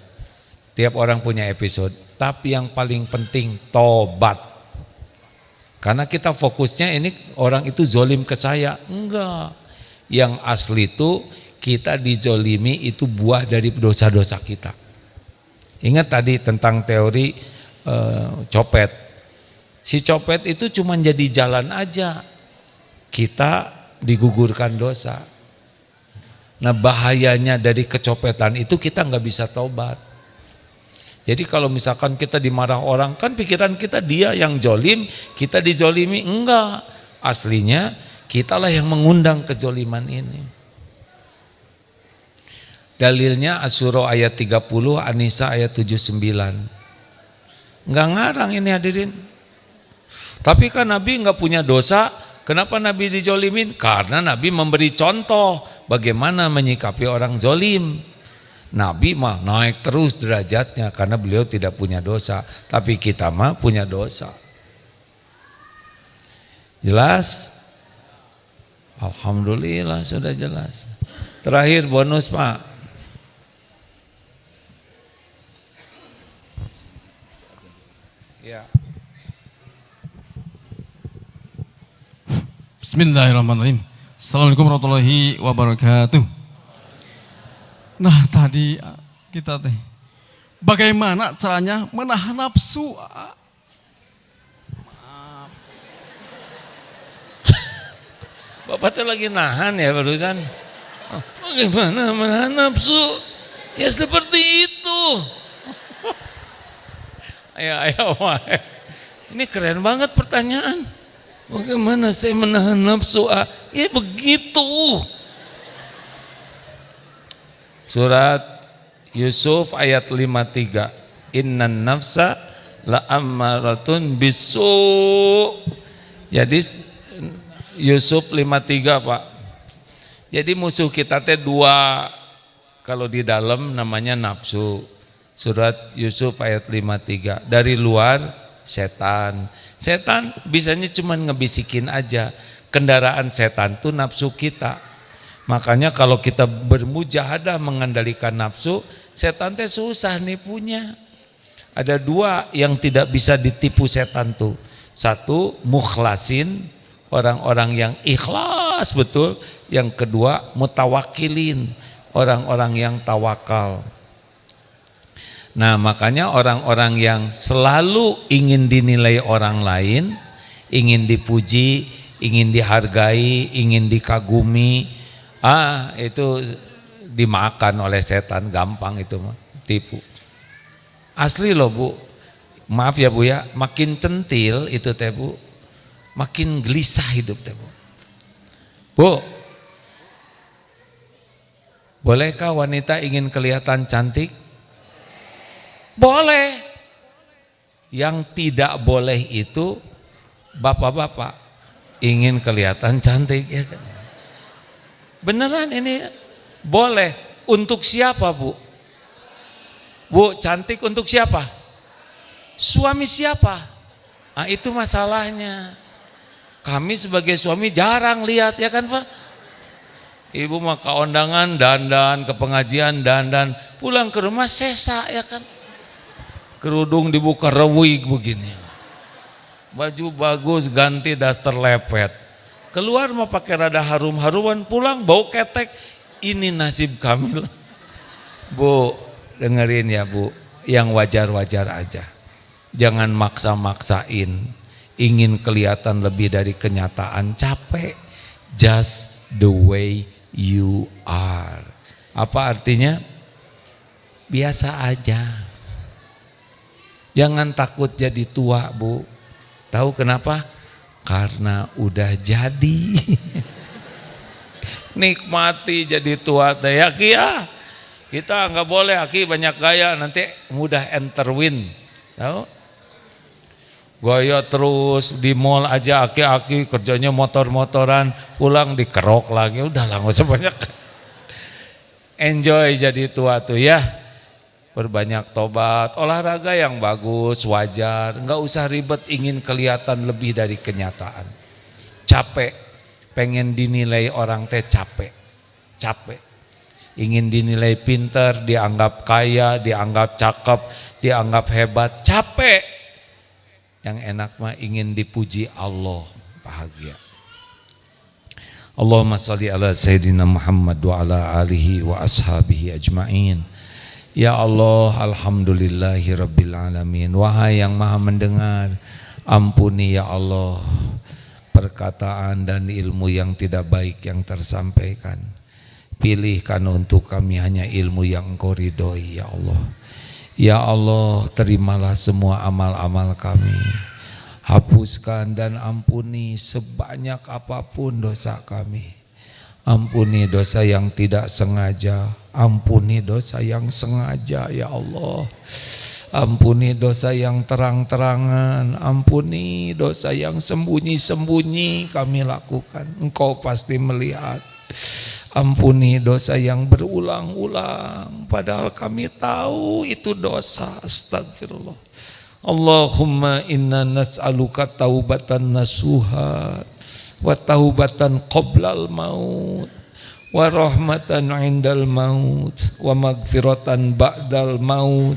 A: Tiap orang punya episode, tapi yang paling penting tobat. Karena kita fokusnya ini orang itu zolim ke saya. Enggak. Yang asli itu kita dijolimi itu buah dari dosa-dosa kita. Ingat tadi tentang teori copet. Si copet itu cuma jadi jalan aja. Kita digugurkan dosa. Nah bahayanya dari kecopetan itu kita nggak bisa taubat. Jadi kalau misalkan kita dimarah orang, kan pikiran kita dia yang jolim, kita dijolimi. Enggak, aslinya kitalah yang mengundang kezoliman ini. Dalilnya Asy-Syura ayat 30, An-Nisa ayat 79. Enggak ngarang ini hadirin. Tapi kan Nabi enggak punya dosa, kenapa Nabi dijolimin? Karena Nabi memberi contoh bagaimana menyikapi orang zolim. Nabi mah naik terus derajatnya karena beliau tidak punya dosa. Tapi kita mah punya dosa. Jelas? Alhamdulillah sudah jelas. Terakhir bonus Pak. Ya.
D: Bismillahirrahmanirrahim. Assalamualaikum warahmatullahi wabarakatuh. Nah tadi kita bagaimana caranya menahan nafsu?
A: Bapak tuh lagi nahan ya barusan. Bagaimana menahan nafsu? Ya seperti itu. Ayo. Ini keren banget pertanyaan. Bagaimana saya menahan nafsu? Ya begitu. Surat Yusuf ayat 53. Innan nafsa la ammaratun bisu. Jadi Yusuf 53 Pak. Jadi musuh kita teh dua. Kalau di dalam namanya nafsu. Surat Yusuf ayat 53. Dari luar setan. Setan bisanya cuma ngebisikin aja. Kendaraan setan tuh nafsu kita. Makanya kalau kita bermujahadah mengendalikan nafsu, setan teh susah nipunya. Ada dua yang tidak bisa ditipu setan tuh. Satu, mukhlasin, orang-orang yang ikhlas betul. Yang kedua, mutawakilin, orang-orang yang tawakal. Nah makanya orang-orang yang selalu ingin dinilai orang lain, ingin dipuji, ingin dihargai, ingin dikagumi, itu dimakan oleh setan, gampang itu mah, tipu. Asli loh Bu, maaf ya Bu ya, makin centil itu teh Bu, makin gelisah hidup teh Bu. Bu, bolehkah wanita ingin kelihatan cantik? Boleh. Yang tidak boleh itu bapak-bapak ingin kelihatan cantik ya kan? Beneran ini boleh. Untuk siapa Bu? Bu cantik untuk siapa? Suami siapa? Nah itu masalahnya. Kami sebagai suami jarang lihat ya kan Pak? Ibu mah ke undangan dandan, ke pengajian dandan, pulang ke rumah sesa ya kan? Kerudung dibuka rewig begini. Baju bagus ganti daster lepet. Keluar mau pakai rada harum-haruman, pulang bau ketek. Ini nasib kami. Bu, dengerin ya Bu, yang wajar-wajar aja. Jangan maksa-maksain, ingin kelihatan lebih dari kenyataan, capek. Just the way you are. Apa artinya? Biasa aja. Jangan takut jadi tua Bu. Tahu kenapa? Karena udah jadi. Nikmati jadi tua teh ya Ki ya. Kita nggak boleh Aki banyak gaya, nanti mudah enterwin. Tahu? Gaya terus di mall aja aki-aki kerjanya motor-motoran, pulang dikerok lagi, udah lah nggak usah banyak. Enjoy jadi tua tuh ya. Berbanyak tobat, olahraga yang bagus, wajar, nggak usah ribet ingin kelihatan lebih dari kenyataan. Capek, pengen dinilai orang teh capek. ingin dinilai pintar, dianggap kaya, dianggap cakep, dianggap hebat, capek. Yang enak mah ingin dipuji Allah, bahagia. Allahumma salli ala Sayyidina Muhammad wa ala alihi wa ashabihi ajma'in. Ya Allah, alhamdulillahi rabbil alamin. Wahai yang maha mendengar, ampuni ya Allah perkataan dan ilmu yang tidak baik yang tersampaikan. Pilihkan untuk kami hanya ilmu yang Engkau ridhoi ya Allah. Ya Allah, terimalah semua amal-amal kami. Hapuskan dan ampuni sebanyak apapun dosa kami. Ampuni dosa yang tidak sengaja, ampuni dosa yang sengaja ya Allah. Ampuni dosa yang terang-terangan, ampuni dosa yang sembunyi-sembunyi kami lakukan. Engkau pasti melihat. Ampuni dosa yang berulang-ulang padahal kami tahu itu dosa. Astagfirullah. Allahumma inna nas'aluka taubatan nasuha wa taubatan qoblal maut wa rahmatan indal maut wa magfiratan ba'dal maut.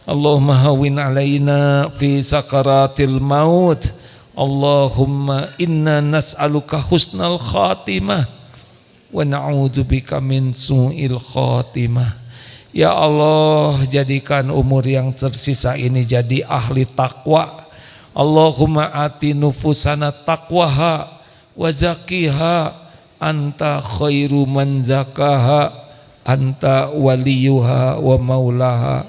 A: Allahumma hawin alaina fi sakaratil maut. Allahumma inna nas'aluka husnal khatimah wa na'udzubika min su'il khatimah. Ya Allah, jadikan umur yang tersisa ini jadi ahli takwa. Allahumma ati nufusana taqwaha wa zakiha anta khairu man zakaha anta waliyuha wa maulaha.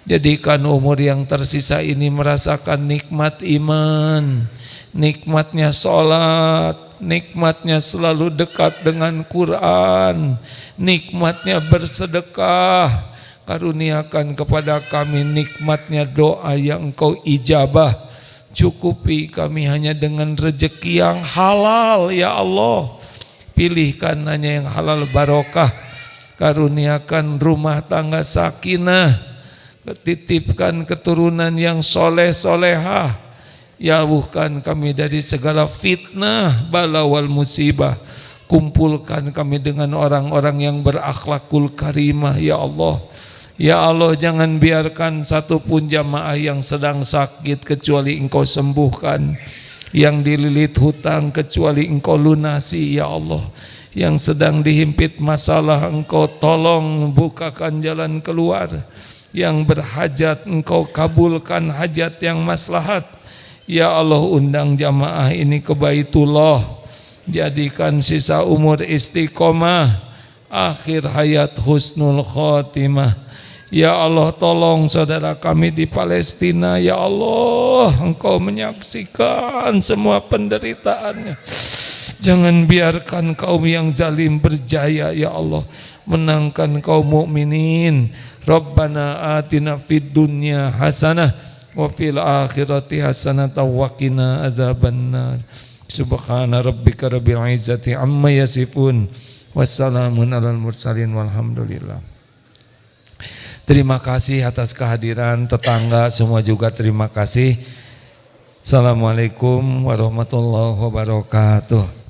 A: Jadikan umur yang tersisa ini merasakan nikmat iman, nikmatnya sholat, nikmatnya selalu dekat dengan Quran, nikmatnya bersedekah. Karuniakan kepada kami nikmatnya doa yang Engkau ijabah. Cukupi kami hanya dengan rezeki yang halal ya Allah. Pilihkan hanya yang halal barokah. Karuniakan rumah tangga sakinah. Titipkan keturunan yang soleh-solehah. Jauhkan kami dari segala fitnah, bala wal musibah. Kumpulkan kami dengan orang-orang yang berakhlakul karimah ya Allah. Ya Allah, jangan biarkan satupun jamaah yang sedang sakit kecuali Engkau sembuhkan. Yang dililit hutang kecuali Engkau lunasi ya Allah. Yang sedang dihimpit masalah Engkau tolong bukakan jalan keluar. Yang berhajat Engkau kabulkan hajat yang maslahat. Ya Allah, undang jamaah ini ke Baitullah. Jadikan sisa umur istiqomah, akhir hayat husnul khotimah. Ya Allah, tolong saudara kami di Palestina. Ya Allah, Engkau menyaksikan semua penderitaannya. Jangan biarkan kaum yang zalim berjaya ya Allah. Menangkan kaum mukminin. Rabbana atina fid dunya hasanah wa fil akhirati hasanah wa qina azabannar. Subhana rabbika rabbil izzati amma yasifun. Wassalamun alal mursalin walhamdulillah. Terima kasih atas kehadiran tetangga semua juga terima kasih. Assalamualaikum warahmatullahi wabarakatuh.